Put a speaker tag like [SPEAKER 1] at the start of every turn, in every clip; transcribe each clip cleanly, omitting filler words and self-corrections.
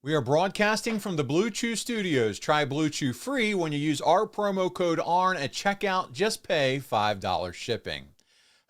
[SPEAKER 1] We are broadcasting from the Bluechew studios. Try Bluechew free when you use our promo code ARN at checkout. Just pay $5 shipping.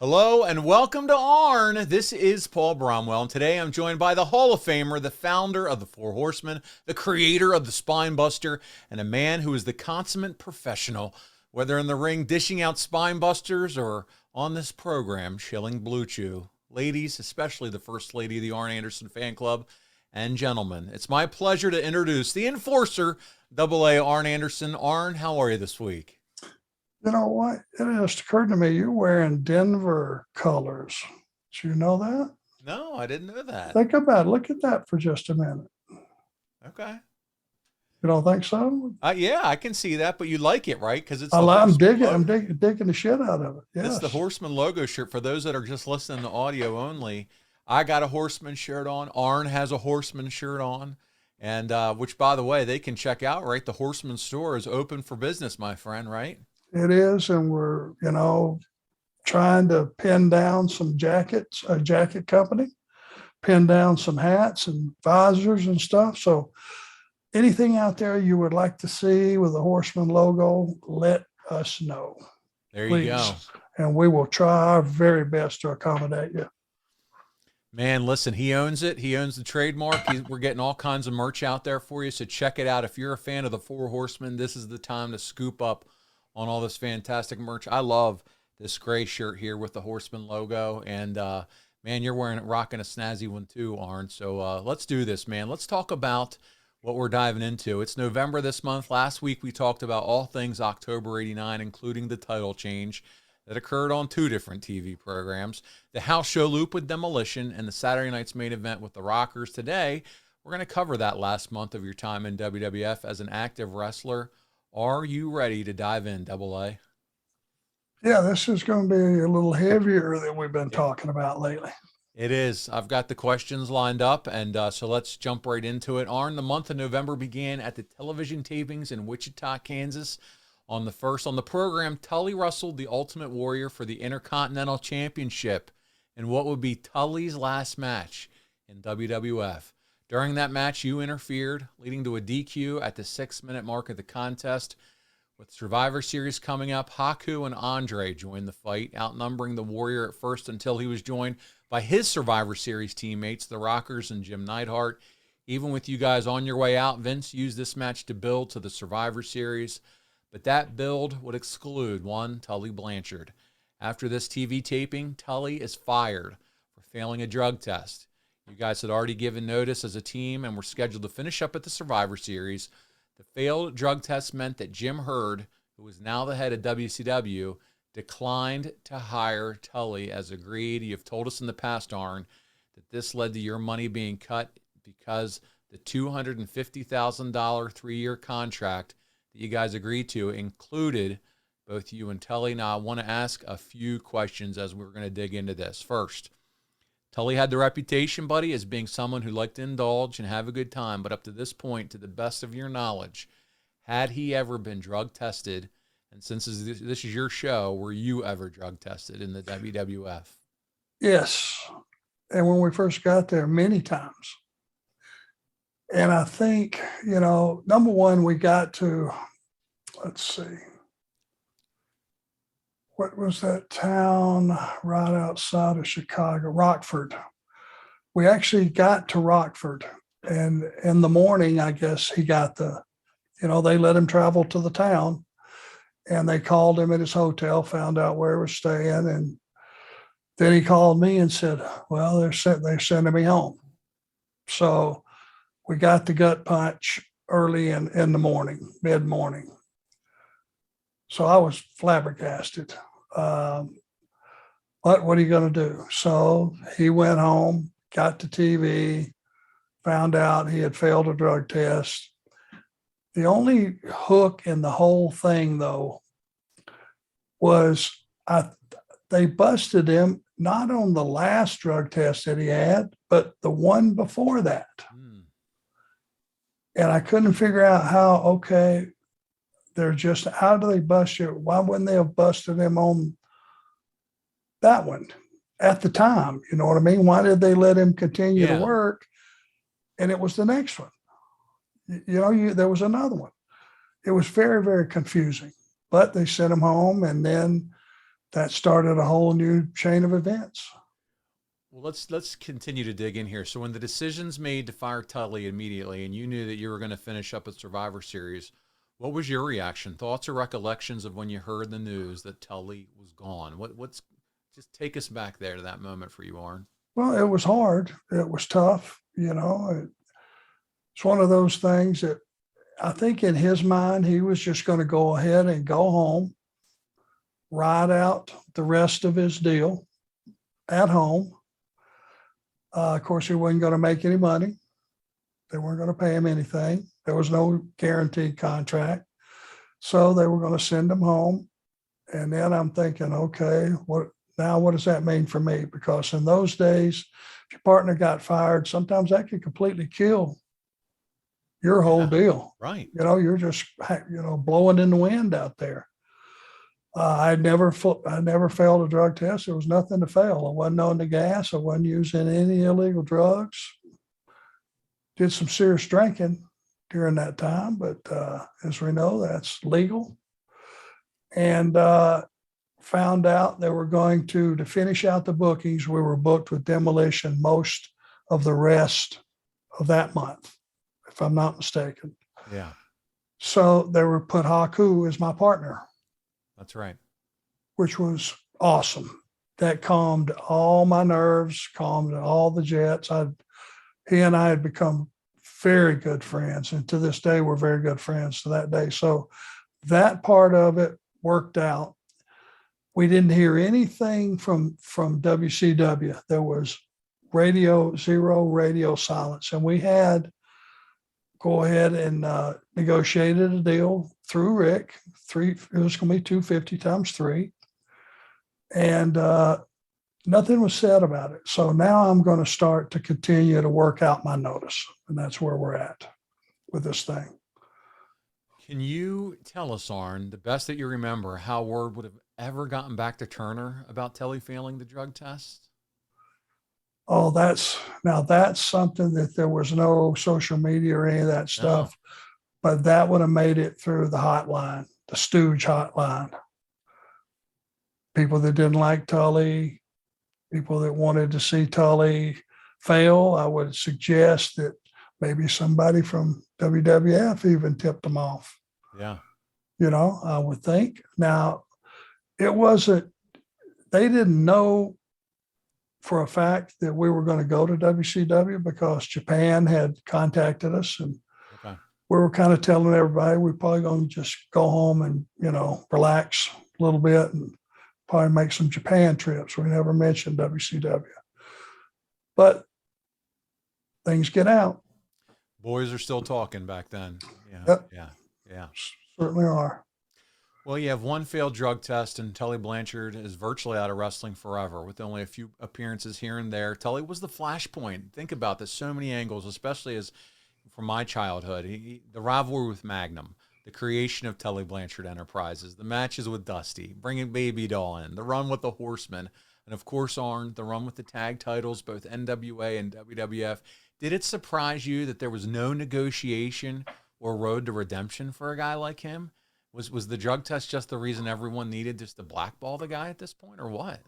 [SPEAKER 1] Hello and welcome to ARN. This is Paul Bromwell, and today I'm joined by the Hall of Famer, the founder of the Four Horsemen, the creator of the Spine Buster, and a man who is the consummate professional, whether in the ring dishing out spine busters or on this program shilling Bluechew. Ladies, especially the First Lady of the Arn Anderson Fan Club, and gentlemen, it's my pleasure to introduce the enforcer, AA Arn Anderson. Arn, how are you this week?
[SPEAKER 2] You know what? It just occurred to me you're wearing Denver colors. Did you know that?
[SPEAKER 1] No, I didn't know that.
[SPEAKER 2] Think about it. Look at that for just a minute.
[SPEAKER 1] Okay.
[SPEAKER 2] You don't think so?
[SPEAKER 1] Yeah, I can see that, but you like it, right? Because it's
[SPEAKER 2] I'm digging the shit out of it. Yes.
[SPEAKER 1] It's the Horseman logo shirt. For those that are just listening to audio only, I got a Horseman shirt on. Arn has a Horseman shirt on. And which, by the way, they can check out, right? The Horseman store is open for business, my friend, right?
[SPEAKER 2] It is. And we're, trying to pin down some jackets, a jacket company, pin down some hats and visors and stuff. So anything out there you would like to see with the Horseman logo, let us know.
[SPEAKER 1] There
[SPEAKER 2] Please.
[SPEAKER 1] You go.
[SPEAKER 2] And we will try our very best to accommodate you.
[SPEAKER 1] Man, listen, he owns it. He owns the trademark. We're getting all kinds of merch out there for you, so check it out. If you're a fan of the Four Horsemen, this is the time to scoop up on all this fantastic merch. I love this gray shirt here with the Horseman logo, and man, you're rocking a snazzy one too, Arn. So let's do this, man. Let's talk about what we're diving into. It's November this month. Last week we talked about all things October '89, including the title change that occurred on two different TV programs, the House Show Loop with Demolition and the Saturday night's main event with the Rockers. Today, we're going to cover that last month of your time in WWF as an active wrestler. Are you ready to dive in, AA?
[SPEAKER 2] Yeah, this is going to be a little heavier than we've been talking about lately.
[SPEAKER 1] It is. I've got the questions lined up, and so let's jump right into it. Arn, the month of November began at the television tapings in Wichita, Kansas. On the program, Tully wrestled the Ultimate Warrior for the Intercontinental Championship in what would be Tully's last match in WWF. During that match, you interfered, leading to a DQ at the 6-minute mark of the contest. With Survivor Series coming up, Haku and Andre joined the fight, outnumbering the Warrior at first until he was joined by his Survivor Series teammates, the Rockers and Jim Neidhart. Even with you guys on your way out, Vince used this match to build to the Survivor Series. But that build would exclude one Tully Blanchard. After this TV taping, Tully is fired for failing a drug test. You guys had already given notice as a team and were scheduled to finish up at the Survivor Series. The failed drug test meant that Jim Herd, who is now the head of WCW, declined to hire Tully as agreed. You've told us in the past, Arn, that this led to your money being cut because the $250,000 3-year contract that you guys agreed to included both you and Tully. Now, I want to ask a few questions as we're going to dig into this. First, Tully had the reputation, buddy, as being someone who liked to indulge and have a good time, but up to this point, to the best of your knowledge, had he ever been drug tested? And since this is your show, were you ever drug tested in the WWF?
[SPEAKER 2] Yes. And when we first got there, many times. And I think, number one, we got to, let's see, what was that town right outside of Chicago? Rockford. We actually got to Rockford. And in the morning, I guess he got they let him travel to the town. And they called him at his hotel, found out where he was staying. And then he called me and said, well, they're sending me home. So we got the gut punch early in the morning, mid-morning. So I was flabbergasted. What are you going to do? So he went home, got to TV, found out he had failed a drug test. The only hook in the whole thing, though, was they busted him not on the last drug test that he had, but the one before that. And I couldn't figure out how do they bust you? Why wouldn't they have busted him on that one at the time? You know what I mean? Why did they let him continue to work? And it was the next one. There was another one. It was very, very confusing, but they sent him home, and then that started a whole new chain of events.
[SPEAKER 1] Well, let's continue to dig in here. So when the decision's made to fire Tully immediately, and you knew that you were going to finish up at Survivor Series, what was your reaction, thoughts, or recollections of when you heard the news that Tully was gone? What's just take us back there to that moment for you, Arn.
[SPEAKER 2] Well, it was hard. It was tough. It's one of those things that I think in his mind, he was just going to go ahead and go home, ride out the rest of his deal at home. Of course, he wasn't going to make any money. They weren't going to pay him anything. There was no guaranteed contract. So they were going to send him home. And then I'm thinking, okay, what does that mean for me? Because in those days, if your partner got fired, sometimes that could completely kill your whole deal.
[SPEAKER 1] Right.
[SPEAKER 2] You're just, blowing in the wind out there. I never failed a drug test. There was nothing to fail. I wasn't on the gas. I wasn't using any illegal drugs. Did some serious drinking during that time, but as we know, that's legal. And found out they were going to finish out the bookings. We were booked with Demolition most of the rest of that month, if I'm not mistaken.
[SPEAKER 1] Yeah.
[SPEAKER 2] So they were put Haku as my partner.
[SPEAKER 1] That's right.
[SPEAKER 2] Which was awesome. That calmed all my nerves, calmed all the jets. He and I had become very good friends. And to this day, we're very good friends to that day. So that part of it worked out. We didn't hear anything from WCW. There was zero radio silence. And we had go ahead and negotiated a deal through Rick. It was going to be 250 times 3. And nothing was said about it. So now I'm going to start to continue to work out my notice. And that's where we're at with this thing.
[SPEAKER 1] Can you tell us, Arn, the best that you remember, how word would have ever gotten back to Turner about Tully failing the drug test?
[SPEAKER 2] Oh, that's something that there was no social media or any of that stuff, but that would have made it through the hotline, the Stooge hotline. People that didn't like Tully, people that wanted to see Tully fail, I would suggest that maybe somebody from WWF even tipped them off.
[SPEAKER 1] Yeah.
[SPEAKER 2] I would think. Now, they didn't know for a fact that we were going to go to WCW because Japan had contacted us, and we were kind of telling everybody we're probably going to just go home and, relax a little bit and probably make some Japan trips. We never mentioned WCW. But things get out.
[SPEAKER 1] Boys are still talking back then. Yeah.
[SPEAKER 2] Yep.
[SPEAKER 1] Yeah.
[SPEAKER 2] Certainly are.
[SPEAKER 1] Well, you have one failed drug test, and Tully Blanchard is virtually out of wrestling forever with only a few appearances here and there. Tully was the flashpoint. Think about this, so many angles, especially as from my childhood. The rivalry with Magnum, the creation of Tully Blanchard Enterprises, the matches with Dusty, bringing Baby Doll in, the run with the Horsemen, and of course, Arn, the run with the tag titles, both NWA and WWF. Did it surprise you that there was no negotiation or road to redemption for a guy like him? Was the drug test just the reason everyone needed just to blackball the guy at this point, or what?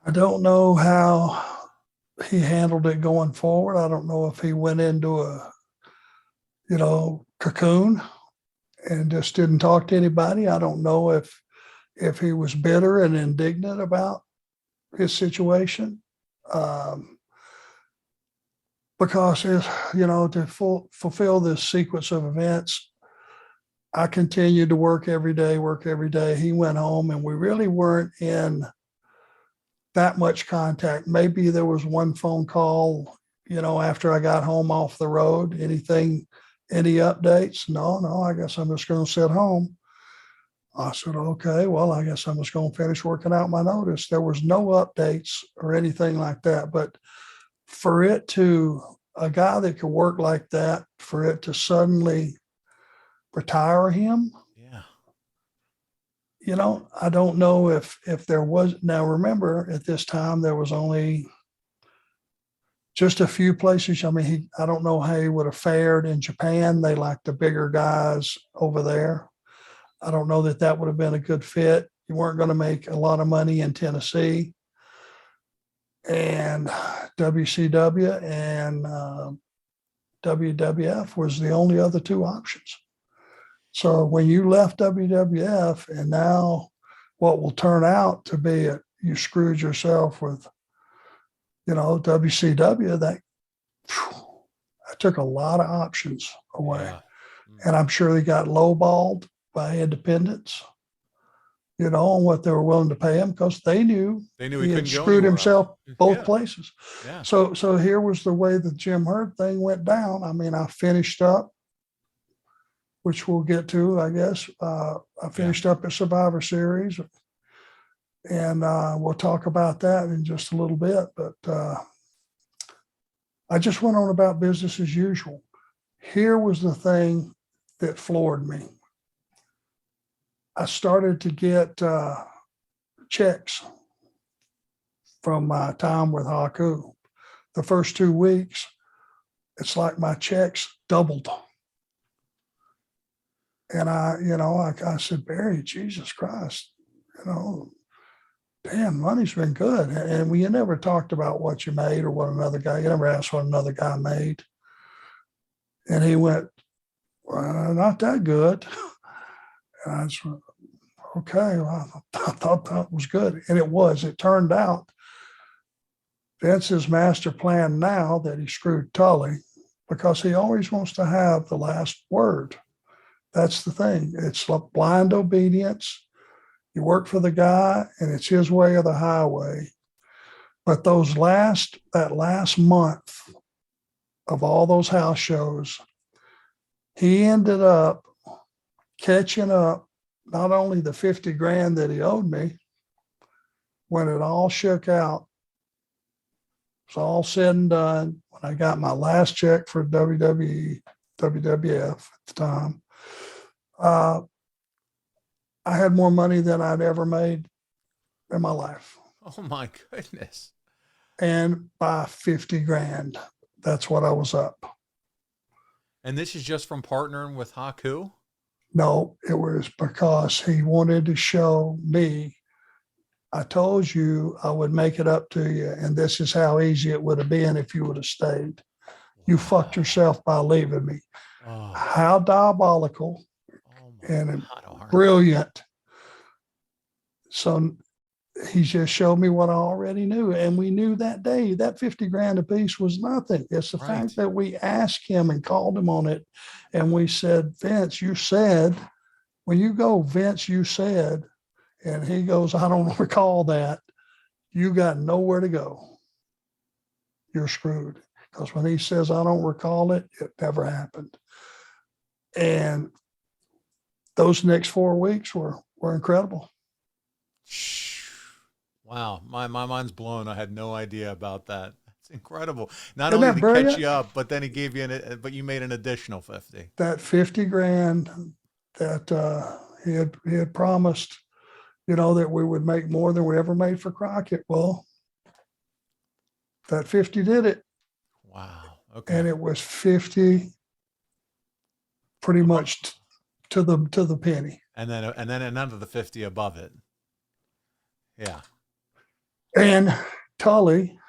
[SPEAKER 2] I don't know how he handled it going forward. I don't know if he went into a, cocoon and just didn't talk to anybody. I don't know if he was bitter and indignant about his situation. Because, to fulfill this sequence of events, I continued to work every day. He went home, and we really weren't in that much contact. Maybe there was one phone call, after I got home off the road. Any updates? No, I guess I'm just going to sit home. I said, okay, well, I guess I'm just going to finish working out my notice. There was no updates or anything like that. But for a guy that could work like that, for it to suddenly retire him.
[SPEAKER 1] Yeah.
[SPEAKER 2] I don't know if there was. Now, remember, at this time, there was only just a few places. I mean, I don't know how he would have fared in Japan. They like the bigger guys over there. I don't know that would have been a good fit. You weren't going to make a lot of money in Tennessee. And WCW and WWF was the only other two options. So when you left WWF and now what will turn out to be you screwed yourself with, WCW, that took a lot of options away.
[SPEAKER 1] Yeah.
[SPEAKER 2] And I'm sure they got lowballed by independents, on what they were willing to pay him, because they knew he had screwed himself both places.
[SPEAKER 1] Yeah.
[SPEAKER 2] So here was the way the Jim Herd thing went down. I mean, I finished up, which we'll get to, I guess. I finished up at Survivor Series, and we'll talk about that in just a little bit. But I just went on about business as usual. Here was the thing that floored me. I started to get checks from my time with Haku. The first 2 weeks, it's like my checks doubled. And I said, Barry, Jesus Christ, damn, money's been good. And we never talked about what you made or what another guy, you never asked what another guy made. And he went, well, not that good. And I said, okay, well, I thought that was good. And it was. It turned out Vince's master plan now that he screwed Tully, because he always wants to have the last word. That's the thing. It's like blind obedience. You work for the guy and it's his way or the highway. But that last month of all those house shows, he ended up catching up not only the 50 grand that he owed me, when it all shook out, it's all said and done. When I got my last check for WWE, WWF at the time, I had more money than I'd ever made in my life.
[SPEAKER 1] Oh my goodness.
[SPEAKER 2] And by 50 grand, that's what I was up.
[SPEAKER 1] And this is just from partnering with Haku?
[SPEAKER 2] No, it was because he wanted to show me, I told you I would make it up to you, and this is how easy it would have been if you would have stayed. You fucked yourself by leaving me.
[SPEAKER 1] Oh.
[SPEAKER 2] How diabolical and brilliant. So he just showed me what I already knew. And we knew that day that 50 grand a piece was nothing. It's the fact that we asked him and called him on it. And we said, Vince, you said, when you go, Vince, you said, and he goes, I don't recall that. You got nowhere to go. You're screwed. Because when he says, I don't recall it, it never happened. And those next 4 weeks were incredible.
[SPEAKER 1] Wow. My mind's blown. I had no idea about that. It's incredible. Not only did he catch you up, but then he gave you but you made an additional 50. That
[SPEAKER 2] 50 grand that he had promised, that we would make more than we ever made for Crockett. Well, that 50 did it.
[SPEAKER 1] Wow. Okay.
[SPEAKER 2] And it was 50 pretty much to the penny.
[SPEAKER 1] And then another the 50 above it. Yeah.
[SPEAKER 2] And Tully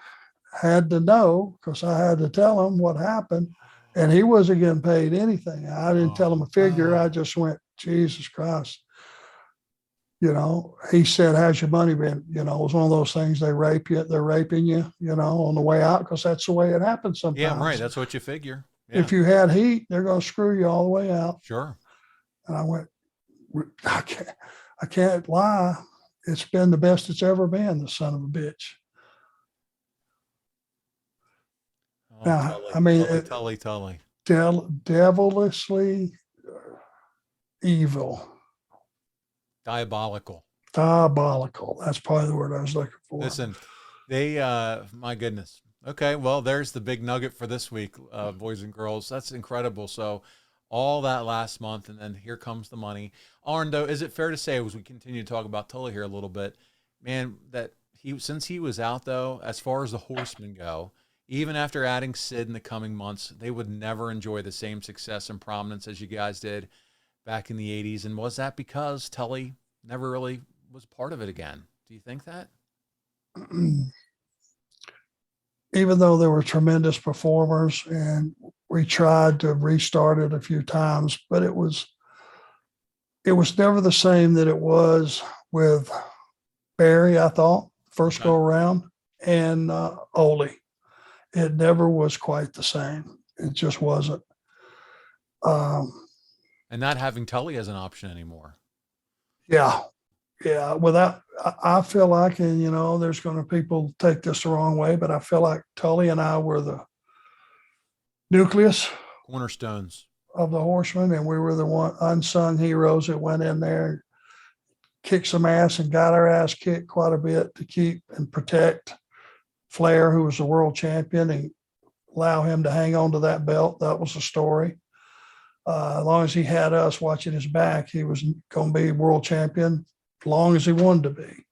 [SPEAKER 2] had to know, because I had to tell him what happened, and he wasn't getting paid anything. I didn't tell him a figure. I just went, Jesus Christ. He said, how's your money been? It was one of those things, they're raping you, on the way out, because that's the way it happens sometimes.
[SPEAKER 1] Yeah, right. That's what you figure. Yeah.
[SPEAKER 2] If you had heat, they're going to screw you all the way out.
[SPEAKER 1] Sure.
[SPEAKER 2] And I went, I can't lie. It's been the best it's ever been, the son of a bitch.
[SPEAKER 1] Oh, now, Tully, I mean, Tully.
[SPEAKER 2] Devilishly evil.
[SPEAKER 1] Diabolical.
[SPEAKER 2] That's probably the word I was looking for.
[SPEAKER 1] Listen, my goodness. Okay, well, there's the big nugget for this week, boys and girls. That's incredible. So all that last month, and then here comes the money. Arn, though, is it fair to say, as we continue to talk about Tully here a little bit, man, that since he was out, though, as far as the horsemen go, even after adding Sid in the coming months, they would never enjoy the same success and prominence as you guys did back in the 80s. And was that because Tully never really was part of it again? Do you think that?
[SPEAKER 2] Even though there were tremendous performers and we tried to restart it a few times, but it was never the same that it was with Barry, I thought, first go around, and Ole. It never was quite the same. It just wasn't.
[SPEAKER 1] And not having Tully as an option anymore.
[SPEAKER 2] Yeah. Yeah. Without, I feel like, and there's going to people take this the wrong way, but I feel like Tully and I were the nucleus,
[SPEAKER 1] cornerstones
[SPEAKER 2] of the Horsemen, and we were the one unsung heroes that went in there, kicked some ass, and got our ass kicked quite a bit to keep and protect Flair, who was the world champion, and allow him to hang on to that belt. That was the story. As long as he had us watching his back, he was going to be world champion as long as he wanted to be.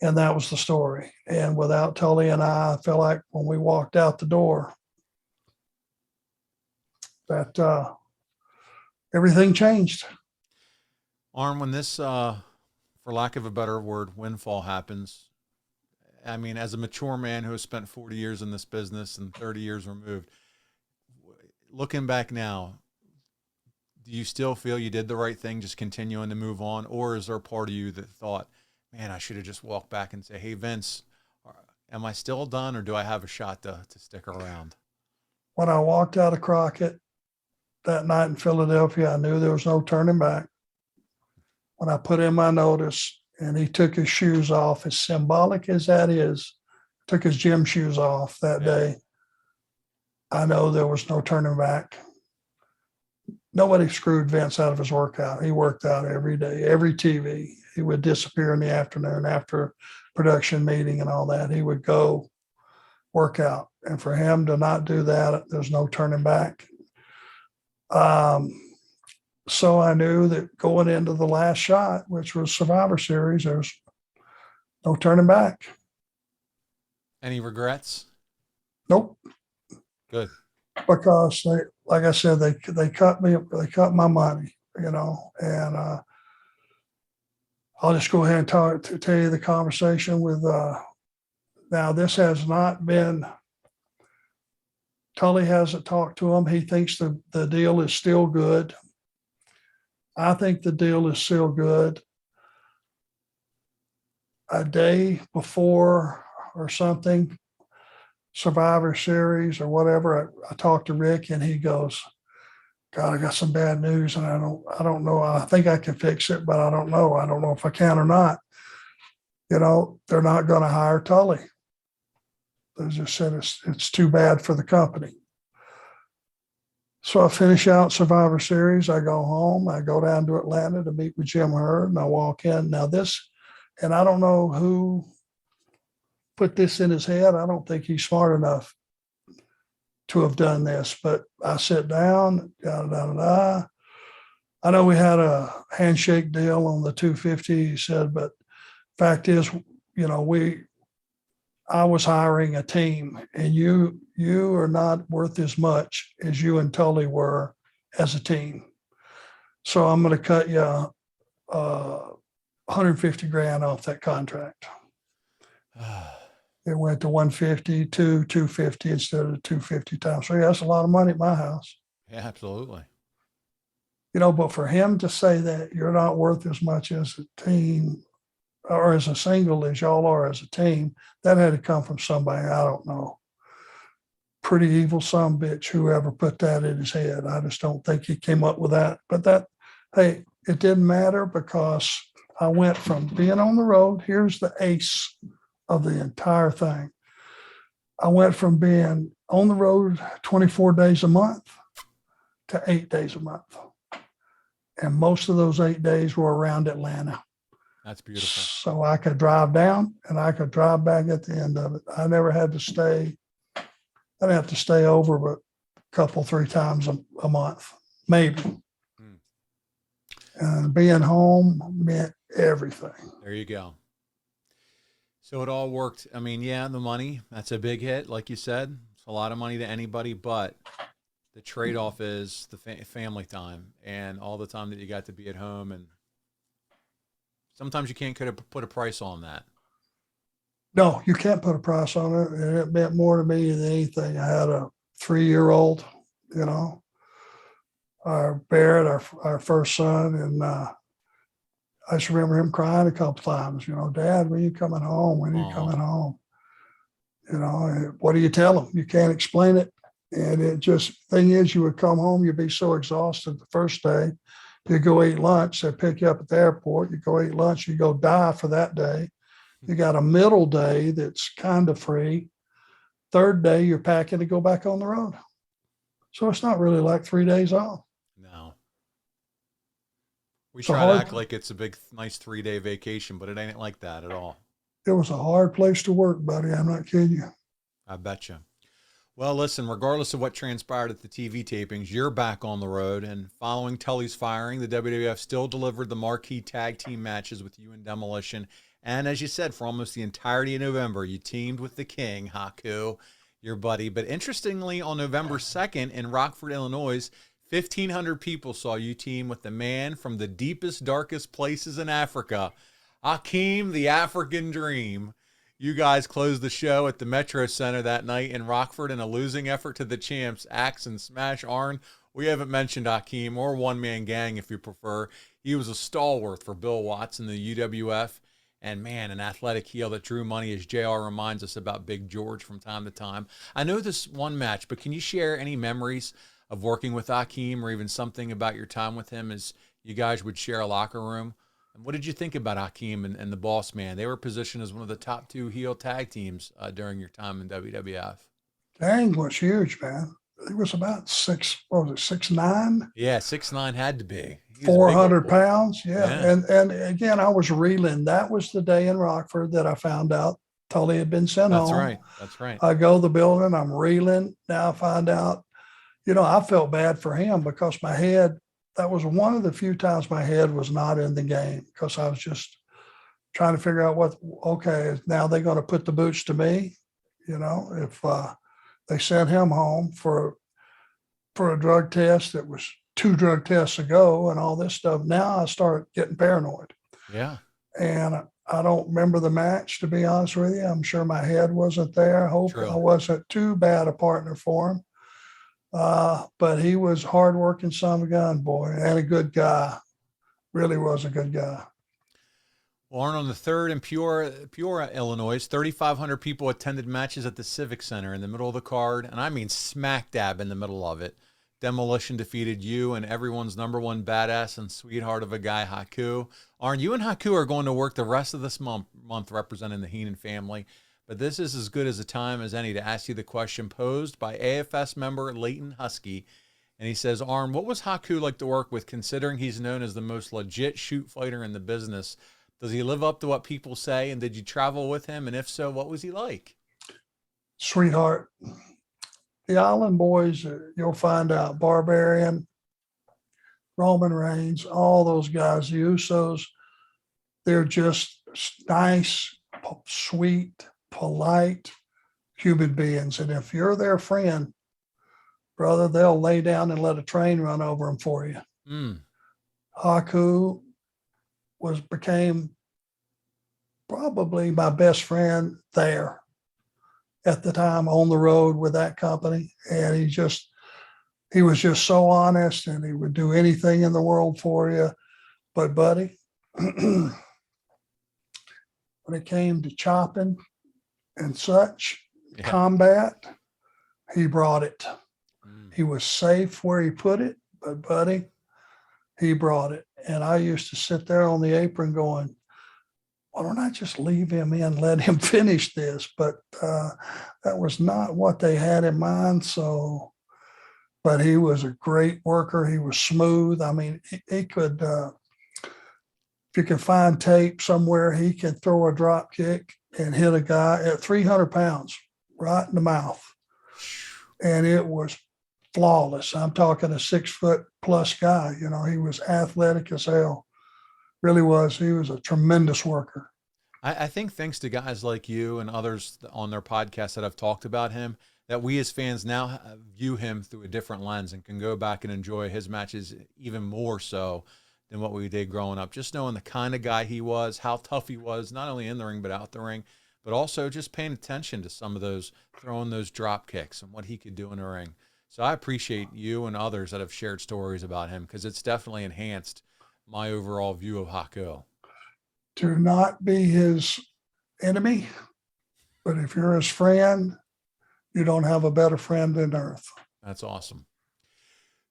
[SPEAKER 2] And that was the story. And without Tully and I felt like when we walked out the door, that everything changed.
[SPEAKER 1] Arn, when this, for lack of a better word, windfall happens, I mean, as a mature man who has spent 40 years in this business and 30 years removed, looking back now, do you still feel you did the right thing, just continuing to move on? Or is there a part of you that thought, man, I should have just walked back and say, hey, Vince, am I still done, or do I have a shot to stick around?
[SPEAKER 2] When I walked out of Crockett that night in Philadelphia, I knew there was no turning back. When I put in my notice and he took his shoes off, as symbolic as that is, took his gym shoes off that day, I know there was no turning back. Nobody screwed Vince out of his workout. He worked out every day, every TV. He would disappear in the afternoon after production meeting and all that. He would go work out. And for him to not do that, there's no turning back. So I knew that going into the last shot, which was Survivor Series, there's no turning back.
[SPEAKER 1] Any regrets?
[SPEAKER 2] Nope.
[SPEAKER 1] Good.
[SPEAKER 2] Because they, like I said, they cut my money, and I'll just go ahead and tell you the conversation with, now this has not been, Tully hasn't talked to him. He thinks the deal is still good. I think the deal is still good. A day before or something, Survivor Series or whatever, I talked to Rick and he goes, God, I got some bad news and I don't know. I think I can fix it, but I don't know. I don't know if I can or not. They're not going to hire Tully. They just said it's too bad for the company. So I finish out Survivor Series. I go home. I go down to Atlanta to meet with Jim Herd, and I walk in. Now this, and I don't know who put this in his head. I don't think he's smart enough to have done this, but I sit down, I know we had a handshake deal on the 250, he said, but fact is, I was hiring a team, and you are not worth as much as you and Tully were as a team. So I'm going to cut you $150,000 off that contract. It went to 150 to 250 instead of 250 times. So yeah, that's a lot of money at my house.
[SPEAKER 1] Yeah, absolutely.
[SPEAKER 2] But for him to say that you're not worth as much as a team or as a single as y'all are as a team, that had to come from somebody, I don't know. Pretty evil son of a bitch, whoever put that in his head. I just don't think he came up with that. But hey, it didn't matter because I went from being on the road. Here's the ace of the entire thing. I went from being on the road 24 days a month to 8 days a month. And most of those 8 days were around Atlanta.
[SPEAKER 1] That's beautiful. So
[SPEAKER 2] I could drive down and I could drive back at the end of it. I never had to stay. I didn't have to stay over but a couple, 3 times a month, maybe. And being home meant everything.
[SPEAKER 1] There you go. So it all worked. I mean, yeah, the money, that's a big hit. Like you said, it's a lot of money to anybody, but the trade-off is the family time and all the time that you got to be at home. And sometimes you can't put a price on that.
[SPEAKER 2] No, you can't put a price on it. And it meant more to me than anything. I had a 3-year-old, you know, our Barrett, our first son. And I just remember him crying a couple times, you know, Dad, when are you coming home? When are you
[SPEAKER 1] Aw.
[SPEAKER 2] coming home? You know, and what do you tell him? You can't explain it. And it just, thing is, you would come home, you'd be so exhausted the first day. You go eat lunch, they pick you up at the airport, you go eat lunch, you go die for that day. You got a middle day that's kind of free. Third day, you're packing to go back on the road. So it's not really like 3 days off.
[SPEAKER 1] No. We
[SPEAKER 2] It's a
[SPEAKER 1] try to
[SPEAKER 2] hard,
[SPEAKER 1] act like it's a big, nice 3-day vacation, but it ain't like that at all.
[SPEAKER 2] it was a hard place to work, buddy. I'm not kidding you.
[SPEAKER 1] I bet you. Well, listen, regardless of what transpired at the TV tapings, you're back on the road. And following Tully's firing, the WWF still delivered the marquee tag team matches with you and Demolition. And as you said, for almost the entirety of November, you teamed with the King, Haku, your buddy. But interestingly, on November 2nd in Rockford, Illinois, 1,500 people saw you team with the man from the deepest, darkest places in Africa, Hakeem, the African Dream. You guys closed the show at the Metro Center that night in Rockford in a losing effort to the champs, Axe and Smash Arn. We haven't mentioned Hakeem or One Man Gang if you prefer. He was a stalwart for Bill Watts in the UWF. And man, an athletic heel that drew money, as JR reminds us about Big George from time to time. I know this one match, but can you share any memories of working with Hakeem or even something about your time with him as you guys would share a locker room? And what did you think about Hakeem and the Boss Man? They were positioned as one of the top 2 heel tag teams during your time in WWF.
[SPEAKER 2] Dang was huge, man. He was about what was it, 6'9"?
[SPEAKER 1] Yeah, 6'9" had to be. He's a big
[SPEAKER 2] 400
[SPEAKER 1] old boy.
[SPEAKER 2] pounds. Yeah.
[SPEAKER 1] Yeah,
[SPEAKER 2] And again, I was reeling. That was the day in Rockford that I found out Tully had been sent
[SPEAKER 1] that's
[SPEAKER 2] home.
[SPEAKER 1] right. That's right.
[SPEAKER 2] I go to the building, I'm reeling. Now I find out, you know, I felt bad for him because my head, that was one of the few times my head was not in the game because I was just trying to figure out okay, now they're going to put the boots to me. You know, if they sent him home for a drug test that was 2 drug tests ago and all this stuff. Now I start getting paranoid.
[SPEAKER 1] Yeah.
[SPEAKER 2] And I don't remember the match, to be honest with you. I'm sure my head wasn't there. I hope
[SPEAKER 1] True.
[SPEAKER 2] I wasn't too bad a partner for him. But he was hardworking son of a gun, boy, and a good guy. Really was a good guy.
[SPEAKER 1] Well, Arn, on the 3rd in Peoria, Illinois, 3,500 people attended matches at the Civic Center in the middle of the card, and I mean smack dab in the middle of it. Demolition defeated you and everyone's #1 badass and sweetheart of a guy, Haku. Arn, you and Haku are going to work the rest of this month representing the Heenan family, but this is as good as a time as any to ask you the question posed by AFS member Leighton Husky. And he says, Arn, what was Haku like to work with, considering he's known as the most legit shoot fighter in the business? Does he live up to what people say? And did you travel with him? And if so, what was he like?
[SPEAKER 2] Sweetheart. The Island Boys, you'll find out, Barbarian, Roman Reigns, all those guys, the Usos, they're just nice, sweet, polite human beings. And if you're their friend, brother, they'll lay down and let a train run over them for you. Haku became probably my best friend there at the time on the road with that company. And he was just so honest, and he would do anything in the world for you. But buddy, when it came to chopping and such, combat, he brought it. He was safe where he put it, but buddy, he brought it. And I used to sit there on the apron going, why don't I just leave him in, let him finish this? But that was not what they had in mind. So, but he was a great worker. He was smooth. I mean, he could, if you can find tape somewhere, he could throw a drop kick and hit a guy at 300 pounds right in the mouth. And it was flawless. I'm talking a 6-foot+ guy. You know, he was athletic as hell. Really was. He was a tremendous worker.
[SPEAKER 1] I think thanks to guys like you and others on their podcast that have talked about him, that we as fans now view him through a different lens and can go back and enjoy his matches even more so than what we did growing up. Just knowing the kind of guy he was, how tough he was, not only in the ring but out the ring, but also just paying attention to some of those, throwing those drop kicks and what he could do in the ring. So I appreciate you and others that have shared stories about him, because it's definitely enhanced my overall view of Haku.
[SPEAKER 2] Do not be his enemy, but if you're his friend, you don't have a better friend than earth.
[SPEAKER 1] That's awesome.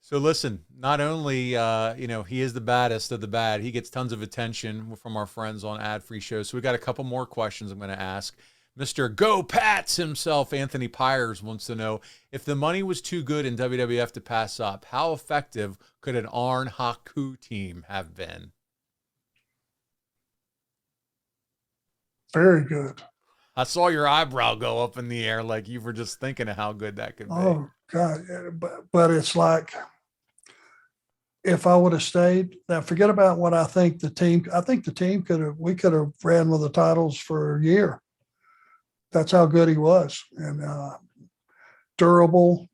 [SPEAKER 1] So listen, not only, he is the baddest of the bad, he gets tons of attention from our friends on ad-free shows. So we got a couple more questions I'm going to ask. Mr. Go Pats himself, Anthony Pyers, wants to know, if the money was too good in WWF to pass up, how effective could an Arn Haku team have been?
[SPEAKER 2] Very good.
[SPEAKER 1] I saw your eyebrow go up in the air like you were just thinking of how good that could be.
[SPEAKER 2] Oh, God. But it's like, if I would have stayed, now forget about what I think the team we could have ran with the titles for a year. That's how good he was. And durable,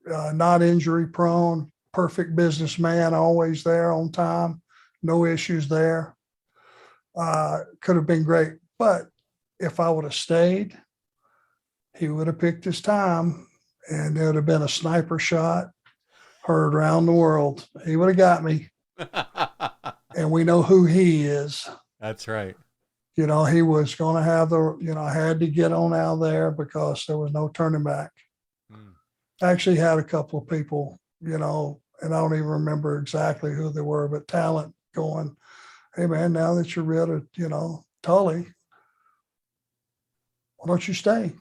[SPEAKER 2] not injury prone, perfect businessman, always there on time, no issues there. Could have been great. But if I would have stayed, he would have picked his time and there would have been a sniper shot heard around the world. He would have got me. And we know who he is.
[SPEAKER 1] That's right.
[SPEAKER 2] He was going to have I had to get on out there because there was no turning back. I actually had a couple of people, and I don't even remember exactly who they were, but talent going, hey man, now that you're rid of, Tully, why don't you stay?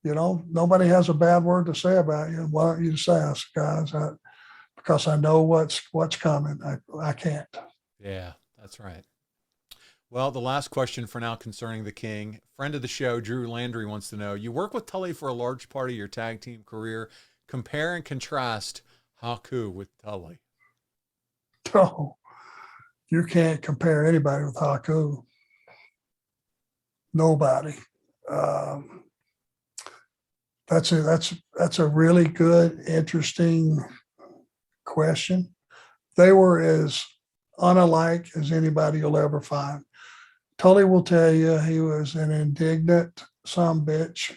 [SPEAKER 2] Nobody has a bad word to say about you. Why don't you say, I said, guys, because I know what's coming. I can't.
[SPEAKER 1] Yeah, that's right. Well, the last question for now concerning the King. Friend of the show, Drew Landry, wants to know, you work with Tully for a large part of your tag team career. Compare and contrast Haku with Tully.
[SPEAKER 2] Oh, you can't compare anybody with Haku. Nobody. That's a really good, interesting question. They were as unalike as anybody you'll ever find. Tully will tell you he was an indignant sumbitch.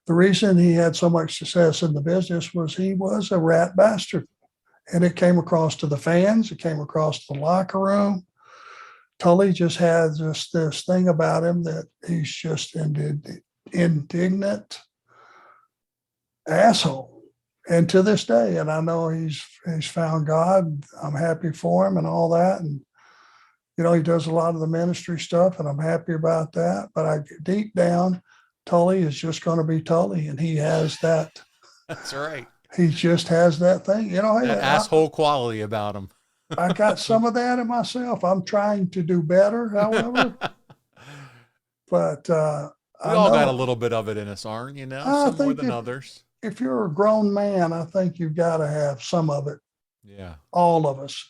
[SPEAKER 2] The reason he had so much success in the business was he was a rat bastard. And it came across to the fans. It came across to the locker room. Tully just had this thing about him that he's just indignant asshole. And to this day, and I know he's found God. I'm happy for him and all that. And, he does a lot of the ministry stuff and I'm happy about that. But deep down, Tully is just going to be Tully. And he has that.
[SPEAKER 1] That's right.
[SPEAKER 2] He just has that thing.
[SPEAKER 1] That asshole quality about him.
[SPEAKER 2] I got some of that in myself. I'm trying to do better, however. But
[SPEAKER 1] we all got a little bit of it in us, Arn, some more than others.
[SPEAKER 2] If you're a grown man, I think you've got to have some of it.
[SPEAKER 1] Yeah.
[SPEAKER 2] All of us.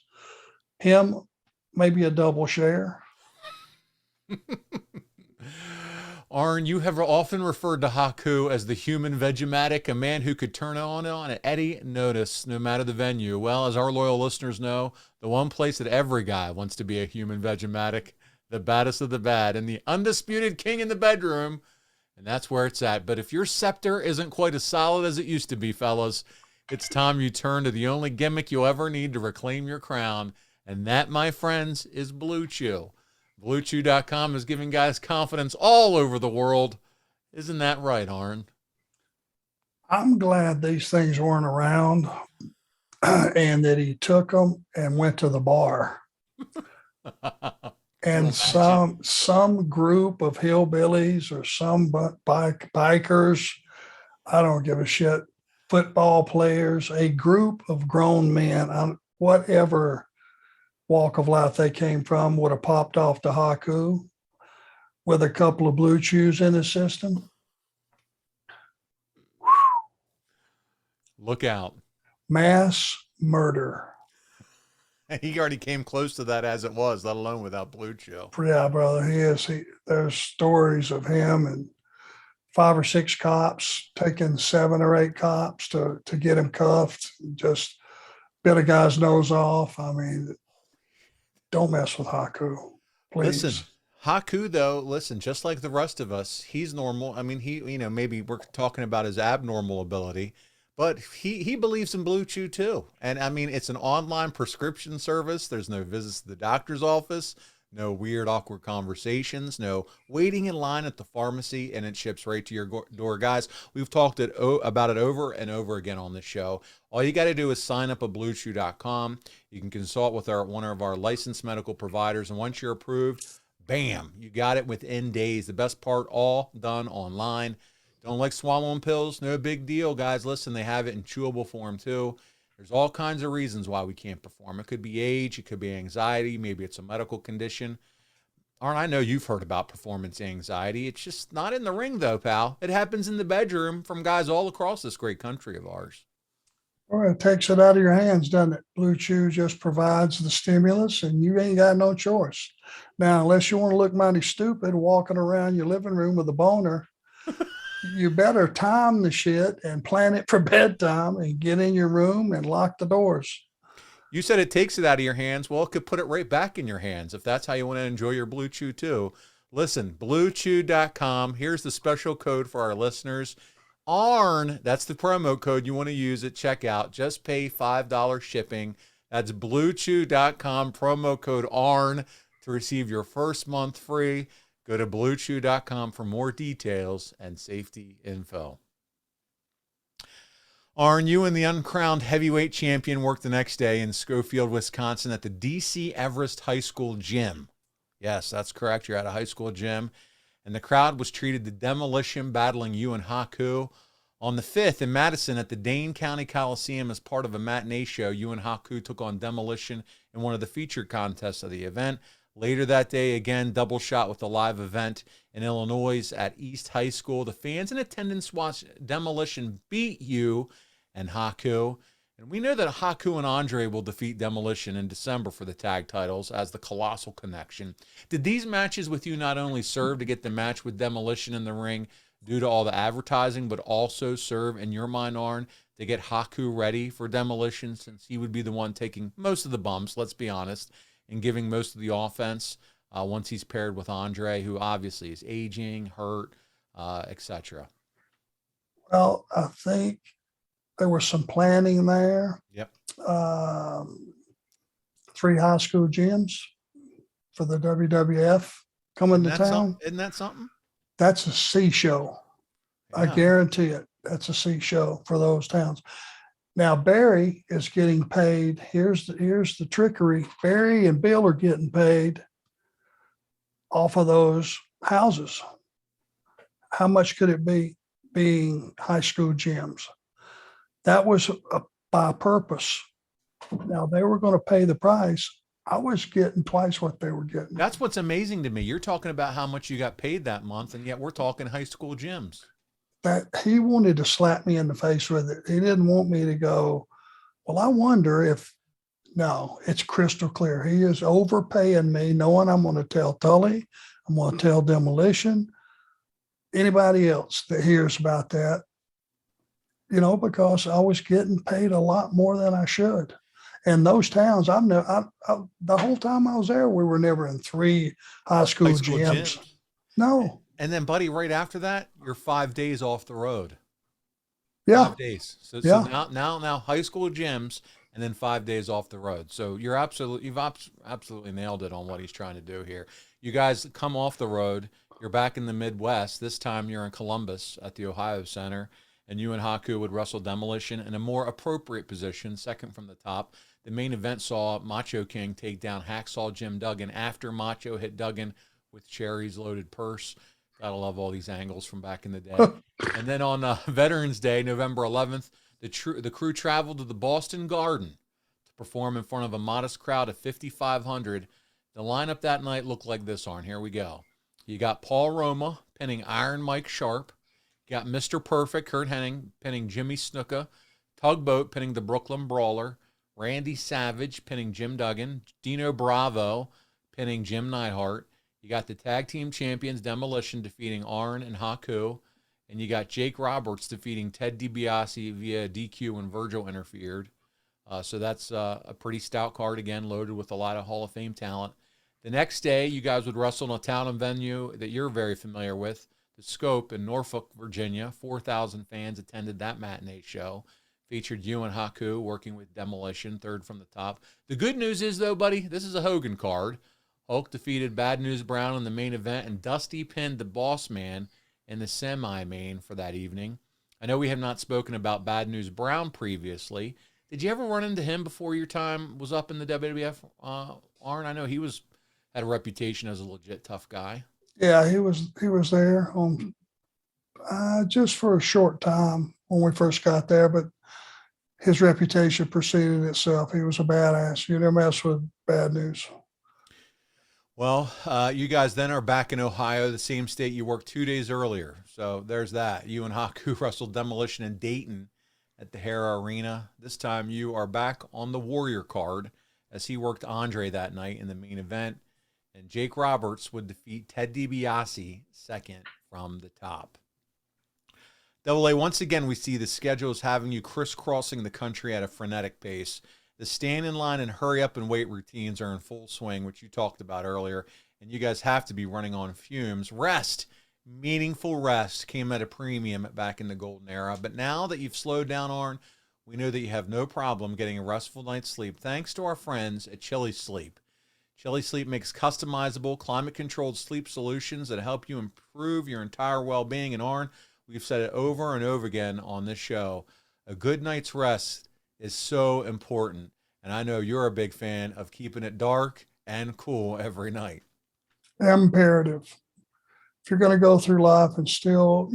[SPEAKER 2] Him, maybe a double share.
[SPEAKER 1] Arn, you have often referred to Haku as the human Vegematic, a man who could turn on at any notice, no matter the venue. Well, as our loyal listeners know, the one place that every guy wants to be a human Vegematic, the baddest of the bad, and the undisputed king in the bedroom, and that's where it's at. But if your scepter isn't quite as solid as it used to be, fellas, it's time you turn to the only gimmick you'll ever need to reclaim your crown, and that, my friends, is Bluechew. Bluechew.com is giving guys confidence all over the world. Isn't that right, Arn?
[SPEAKER 2] I'm glad these things weren't around and that he took them and went to the bar. And some group of hillbillies or some bikers, I don't give a shit, football players, a group of grown men, whatever walk of life they came from, would have popped off to Haku with a couple of Bluechews in his system.
[SPEAKER 1] Look out.
[SPEAKER 2] Mass murder.
[SPEAKER 1] He already came close to that as it was, let alone without Bluechew.
[SPEAKER 2] Yeah, brother, he is. There's stories of him and 5 or 6 cops taking 7 or 8 cops to get him cuffed. Just bit a guy's nose off. I mean, don't mess with Haku,
[SPEAKER 1] Listen,
[SPEAKER 2] please.
[SPEAKER 1] Haku, though, listen, just like the rest of us, he's normal. I mean, maybe we're talking about his abnormal ability, but he believes in Blue Chew too. And I mean, it's an online prescription service. There's no visits to the doctor's office, no weird, awkward conversations, no waiting in line at the pharmacy, and it ships right to your door. Guys, we've talked about it over and over again on this show. All you got to do is sign up at bluechew.com. You can consult with one of our licensed medical providers, and once you're approved, bam, you got it within days. The best part, all done online. Don't like swallowing pills? No big deal, guys. Listen, they have it in chewable form too. There's all kinds of reasons why we can't perform. It could be age, it could be anxiety, maybe it's a medical condition. Arn, I know you've heard about performance anxiety. It's just not in the ring though, pal. It happens in the bedroom from guys all across this great country of ours.
[SPEAKER 2] Well, it takes it out of your hands, doesn't it? Blue Chew just provides the stimulus and you ain't got no choice. Now, unless you want to look mighty stupid walking around your living room with a boner, you better time the shit and plan it for bedtime and get in your room and lock the doors.
[SPEAKER 1] You said it takes it out of your hands. Well, it could put it right back in your hands if that's how you want to enjoy your Blue Chew too. Listen, bluechew.com. Here's the special code for our listeners. Arn, that's the promo code you want to use at checkout. Just pay $5 shipping. That's bluechew.com, promo code Arn to receive your first month free. Go to bluechew.com for more details and safety info. Arn, you and the uncrowned heavyweight champion worked the next day in Schofield, Wisconsin at the D.C. Everest High School gym. Yes, that's correct. You're at a high school gym. And the crowd was treated to Demolition battling you and Haku. On the 5th in Madison at the Dane County Coliseum as part of a matinee show, you and Haku took on Demolition in one of the featured contests of the event. Later that day, again, double shot with a live event in Illinois at East High School. The fans in attendance watched Demolition beat you and Haku. And we know that Haku and Andre will defeat Demolition in December for the tag titles as the Colossal Connection. Did these matches with you not only serve to get the match with Demolition in the ring due to all the advertising, but also serve, in your mind, Arn, to get Haku ready for Demolition, since he would be the one taking most of the bumps, let's be honest, and giving most of the offense once he's paired with Andre, who obviously is aging, hurt, etc.
[SPEAKER 2] Well, I think there was some planning there.
[SPEAKER 1] Yep.
[SPEAKER 2] 3 high school gyms for the WWF coming to town.
[SPEAKER 1] Isn't that something?
[SPEAKER 2] That's a C show. Yeah. I guarantee it. That's a C show for those towns. Now, Barry is getting paid. Here's the trickery. Barry and Bill are getting paid off of those houses. How much could it be being high school gyms? That was by purpose. Now, they were going to pay the price. I was getting twice what they were getting.
[SPEAKER 1] That's what's amazing to me. You're talking about how much you got paid that month, and yet we're talking high school gyms.
[SPEAKER 2] That he wanted to slap me in the face with it. He didn't want me to go, well, I wonder if, no, it's crystal clear. He is overpaying me, knowing I'm going to tell Tully, I'm going to tell Demolition, anybody else that hears about that, because I was getting paid a lot more than I should. And those towns, the whole time I was there, we were never in 3 high school gyms. No.
[SPEAKER 1] And then, buddy, right after that, you're 5 days off the road.
[SPEAKER 2] Yeah.
[SPEAKER 1] 5 days. So now high school gyms, and then 5 days off the road. So you've absolutely nailed it on what he's trying to do here. You guys come off the road. You're back in the Midwest. This time you're in Columbus at the Ohio Center, and you and Haku would wrestle Demolition in a more appropriate position, second from the top. The main event saw Macho King take down Hacksaw Jim Duggan after Macho hit Duggan with Cherry's loaded purse. Gotta love all these angles from back in the day. And then on Veterans Day, November 11th, the crew traveled to the Boston Garden to perform in front of a modest crowd of 5,500. The lineup that night looked like this, Arn. Here we go. You got Paul Roma pinning Iron Mike Sharp. You got Mr. Perfect, Kurt Hennig, pinning Jimmy Snuka. Tugboat pinning the Brooklyn Brawler. Randy Savage pinning Jim Duggan, Dino Bravo pinning Jim Neidhart. You got the tag team champions Demolition defeating Arn and Haku, and you got Jake Roberts defeating Ted DiBiase via DQ when Virgil interfered. So that's a pretty stout card again, loaded with a lot of Hall of Fame talent. The next day, you guys would wrestle in a town and venue that you're very familiar with, the Scope in Norfolk, Virginia. 4,000 fans attended that matinee show. Featured you and Haku working with Demolition, third from the top. The good news is, though, buddy, this is a Hogan card. Hulk defeated Bad News Brown in the main event, and Dusty pinned the Boss Man in the semi-main for that evening. I know we have not spoken about Bad News Brown previously. Did you ever run into him before your time was up in the WWF, Arn? I know he had a reputation as a legit tough guy.
[SPEAKER 2] Yeah, he was there on just for a short time when we first got there, but his reputation preceded itself. He was a badass. You never mess with Bad News.
[SPEAKER 1] Well, you guys then are back in Ohio, the same state you worked 2 days earlier. So there's that. You and Haku wrestled Demolition in Dayton at the Hara Arena. This time you are back on the Warrior card as he worked Andre that night in the main event. And Jake Roberts would defeat Ted DiBiase second from the top. Double A, once again, we see the schedule is having you crisscrossing the country at a frenetic pace. The stand in line and hurry up and wait routines are in full swing, which you talked about earlier, and you guys have to be running on fumes. Rest, meaningful rest, came at a premium back in the golden era. But now that you've slowed down, Arn, we know that you have no problem getting a restful night's sleep thanks to our friends at Chilisleep. Chilisleep makes customizable, climate-controlled sleep solutions that help you improve your entire well-being. And Arn, we've said it over and over again on this show, a good night's rest is so important. And I know you're a big fan of keeping it dark and cool every night.
[SPEAKER 2] Imperative. If you're going to go through life and still,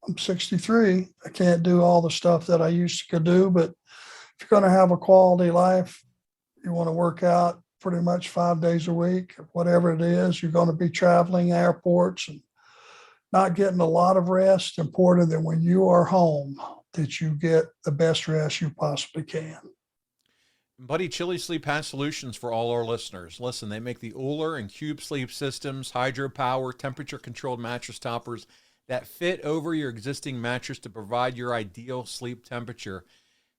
[SPEAKER 2] I'm 63, I can't do all the stuff that I used to do, but if you're going to have a quality life, you want to work out pretty much 5 days a week, whatever it is, you're going to be traveling airports and not getting a lot of rest. Important that when you are home, that you get the best rest you possibly can.
[SPEAKER 1] Buddy, Chilisleep has solutions for all our listeners. Listen, they make the Uller and Cube sleep systems, hydropower, temperature-controlled mattress toppers that fit over your existing mattress to provide your ideal sleep temperature.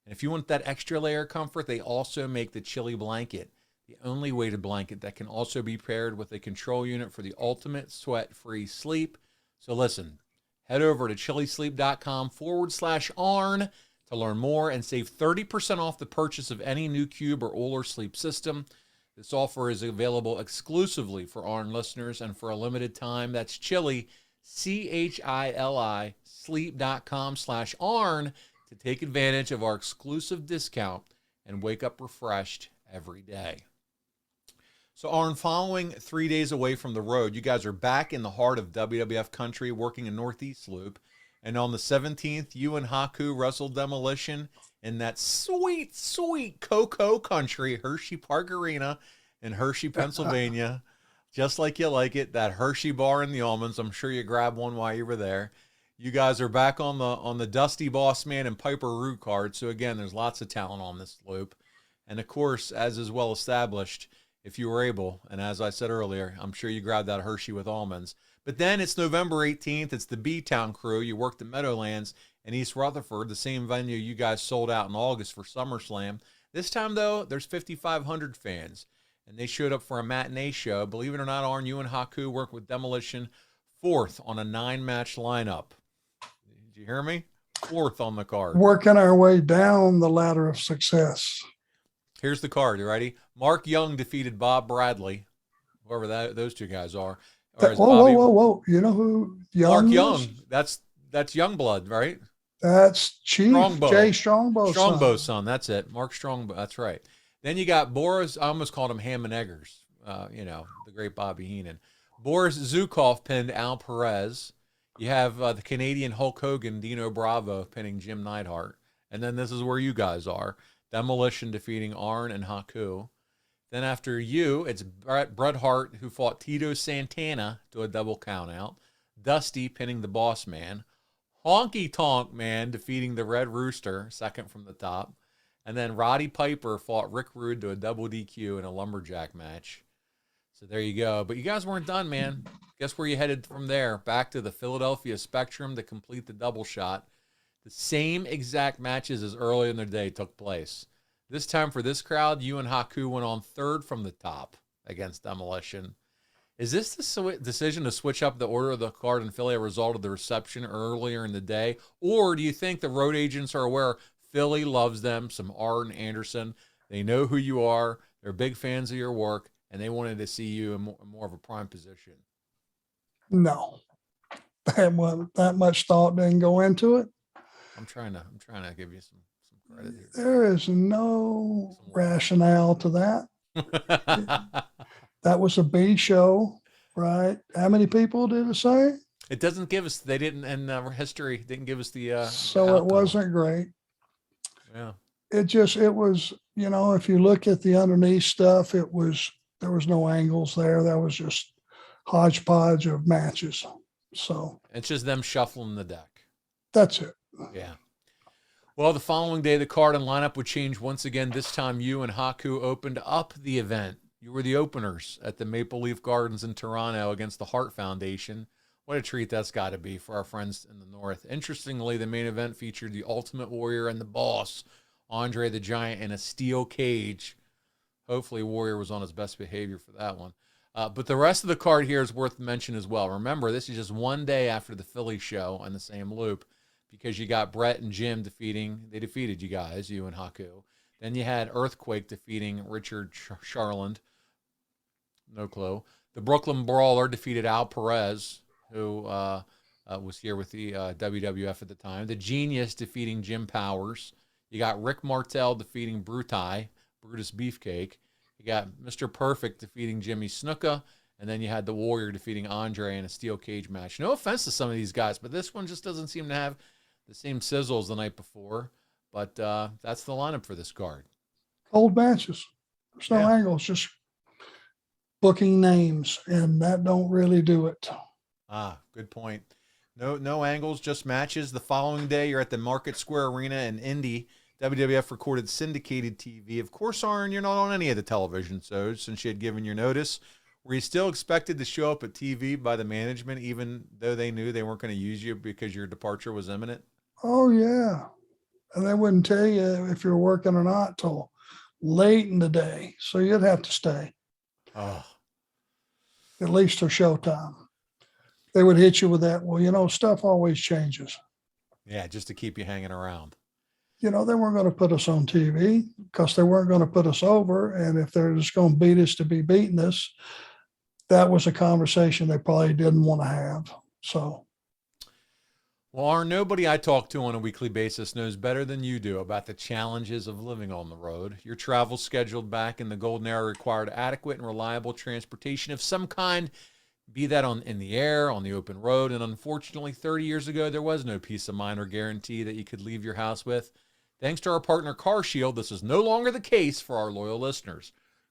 [SPEAKER 1] And if you want that extra layer of comfort, they also make the Chili blanket, the only weighted blanket that can also be paired with a control unit for the ultimate sweat-free sleep. So listen, head over to chilisleep.com/Arn to learn more and save 30% off the purchase of any new Cube or Uller sleep system. This offer is available exclusively for Arn listeners and for a limited time. That's Chili, CHILI, sleep.com/Arn to take advantage of our exclusive discount and wake up refreshed every day. So, Arn, following 3 days away from the road, you guys are back in the heart of WWF country working in Northeast Loop. And on the 17th, you and Haku wrestled Demolition in that sweet, sweet Cocoa country, Hershey Park Arena in Hershey, Pennsylvania. Just like you like it, that Hershey bar in the almonds. I'm sure you grabbed one while you were there. You guys are back on the Dusty Boss Man and Piper Root card. So, again, there's lots of talent on this loop. And, of course, as is well established, if you were able, and as I said earlier, I'm sure you grabbed that Hershey with almonds. But then it's November 18th. It's the B-Town crew. You worked at Meadowlands in East Rutherford, the same venue you guys sold out in August for SummerSlam. This time, though, there's 5,500 fans, and they showed up for a matinee show. Believe it or not, Arn, you and Haku worked with Demolition, fourth on a 9-match lineup. Did you hear me? Fourth on the card.
[SPEAKER 2] Working our way down the ladder of success.
[SPEAKER 1] Here's the card. You ready? Mark Young defeated Bob Bradley, whoever those two guys are.
[SPEAKER 2] Whoa. You know who Young
[SPEAKER 1] Mark
[SPEAKER 2] is?
[SPEAKER 1] Young. That's Youngblood, right?
[SPEAKER 2] That's Chief
[SPEAKER 1] Strongbow.
[SPEAKER 2] Jay Strongbow's
[SPEAKER 1] Strongbow's son. That's it. Mark Strongbow. That's right. Then you got Boris. I almost called him Ham and Eggers. The great Bobby Heenan. Boris Zukov pinned Al Perez. You have the Canadian Hulk Hogan, Dino Bravo, pinning Jim Neidhart. And then this is where you guys are. Demolition defeating Arn and Haku. Then after you, it's Bret Hart who fought Tito Santana to a double countout. Dusty pinning the Boss Man. Honky Tonk Man defeating the Red Rooster, second from the top. And then Roddy Piper fought Rick Rude to a double DQ in a lumberjack match. So there you go. But you guys weren't done, man. Guess where you headed from there? Back to the Philadelphia Spectrum to complete the double shot. The same exact matches as earlier in the day took place. This time for this crowd, you and Haku went on third from the top against Demolition. Is this the decision to switch up the order of the card in Philly a result of the reception earlier in the day? Or do you think the road agents are aware Philly loves them, some Arn Anderson? They know who you are. They're big fans of your work, and they wanted to see you in more of a prime position.
[SPEAKER 2] No, that much thought didn't go into it.
[SPEAKER 1] I'm trying to give you some credit here.
[SPEAKER 2] There is no rationale to that. That was a B show, right? How many people did it say?
[SPEAKER 1] It doesn't give us. They didn't, in history didn't give us the.
[SPEAKER 2] So it wasn't great.
[SPEAKER 1] Yeah.
[SPEAKER 2] It was. If you look at the underneath stuff, there was no angles there. That was just hodgepodge of matches. So
[SPEAKER 1] it's just them shuffling the deck.
[SPEAKER 2] That's it.
[SPEAKER 1] Yeah. Well, the following day, the card and lineup would change once again. This time, you and Haku opened up the event. You were the openers at the Maple Leaf Gardens in Toronto against the Hart Foundation. What a treat that's got to be for our friends in the North. Interestingly, the main event featured the Ultimate Warrior and the Boss, Andre the Giant, in a steel cage. Hopefully, Warrior was on his best behavior for that one. But the rest of the card here is worth mention as well. Remember, this is just one day after the Philly show on the same loop, because you got Brett and Jim they defeated you guys, you and Haku. Then you had Earthquake defeating Richard Charland. No clue. The Brooklyn Brawler defeated Al Perez, who was here with the WWF at the time. The Genius defeating Jim Powers. You got Rick Martel defeating Brutus Beefcake. You got Mr. Perfect defeating Jimmy Snuka. And then you had the Warrior defeating Andre in a steel cage match. No offense to some of these guys, but this one just doesn't seem to have the same sizzles the night before. But that's the lineup for this card.
[SPEAKER 2] Cold matches. There's no angles, just booking names, and that don't really do it.
[SPEAKER 1] Good point. No angles, just matches. The following day, you're at the Market Square Arena in Indy. WWF recorded syndicated TV. Of course, Arn, you're not on any of the television shows since you had given your notice. Were you still expected to show up at TV by the management, even though they knew they weren't going to use you because your departure was imminent?
[SPEAKER 2] Oh, yeah. And they wouldn't tell you if you're working or not till late in the day. So you'd have to stay.
[SPEAKER 1] Oh.
[SPEAKER 2] At least till showtime. They would hit you with that. Well, stuff always changes.
[SPEAKER 1] Yeah, just to keep you hanging around.
[SPEAKER 2] They weren't going to put us on TV because they weren't going to put us over. And if they're just going to beat us to be beating us, that was a conversation they probably didn't want to have. So.
[SPEAKER 1] Well, Arn, nobody I talk to on a weekly basis knows better than you do about the challenges of living on the road. Your travel scheduled back in the golden era required adequate and reliable transportation of some kind, be that in the air, on the open road. And unfortunately, 30 years ago, there was no peace of mind or guarantee that you could leave your house with. Thanks to our partner Carshield, this is no longer the case for our loyal listeners.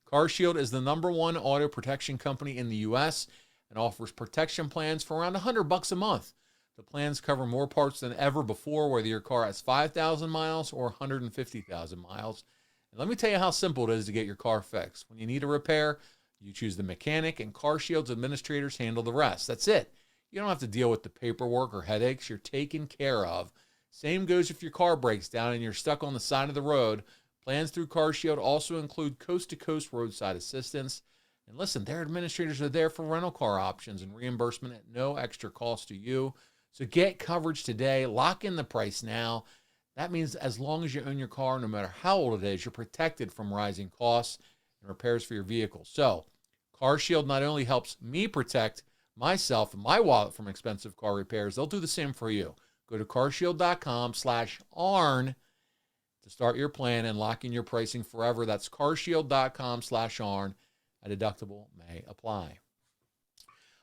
[SPEAKER 1] Carshield is the #1 auto protection company in the U.S. and offers protection plans for around $100 a month. The plans cover more parts than ever before, whether your car has 5,000 miles or 150,000 miles. And let me tell you how simple it is to get your car fixed. When you need a repair, you choose the mechanic, and Carshield's administrators handle the rest. That's it. You don't have to deal with the paperwork or headaches. You're taken care of. Same goes if your car breaks down and you're stuck on the side of the road. Plans through Carshield also include coast-to-coast roadside assistance. And listen, their administrators are there for rental car options and reimbursement at no extra cost to you. So get coverage today. Lock in the price now. That means as long as you own your car, no matter how old it is, you're protected from rising costs and repairs for your vehicle. So Carshield not only helps me protect myself and my wallet from expensive car repairs, they'll do the same for you. Go to carshield.com/Arn to start your plan and lock in your pricing forever. That's carshield.com/Arn. A deductible may apply.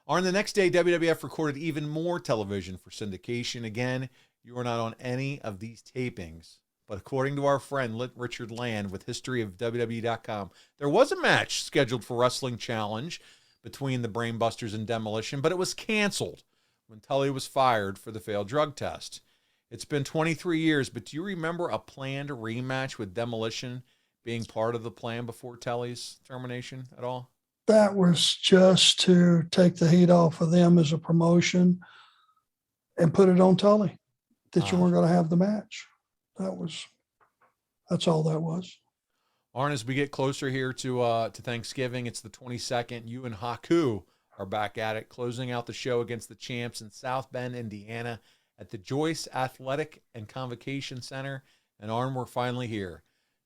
[SPEAKER 1] Arn, the next day, WWF recorded even more television for syndication. Again, you were not on any of these tapings, but according to our friend Richard Land with History of WWE.com, there was a match scheduled for Wrestling Challenge between the Brainbusters and Demolition, but it was canceled when Tully was fired for the failed drug test. It's been 23 years, but do you remember a planned rematch with Demolition being part of the plan before Tully's termination at all?
[SPEAKER 2] That was just to take the heat off of them as a promotion and put it on Tully that you weren't going to have the match. That's all that was.
[SPEAKER 1] Arn, as we get closer here to Thanksgiving, it's the 22nd. You and Haku are back at it, closing out the show against the champs in South Bend, Indiana, at the Joyce Athletic and Convocation Center. And Arn, we're finally here.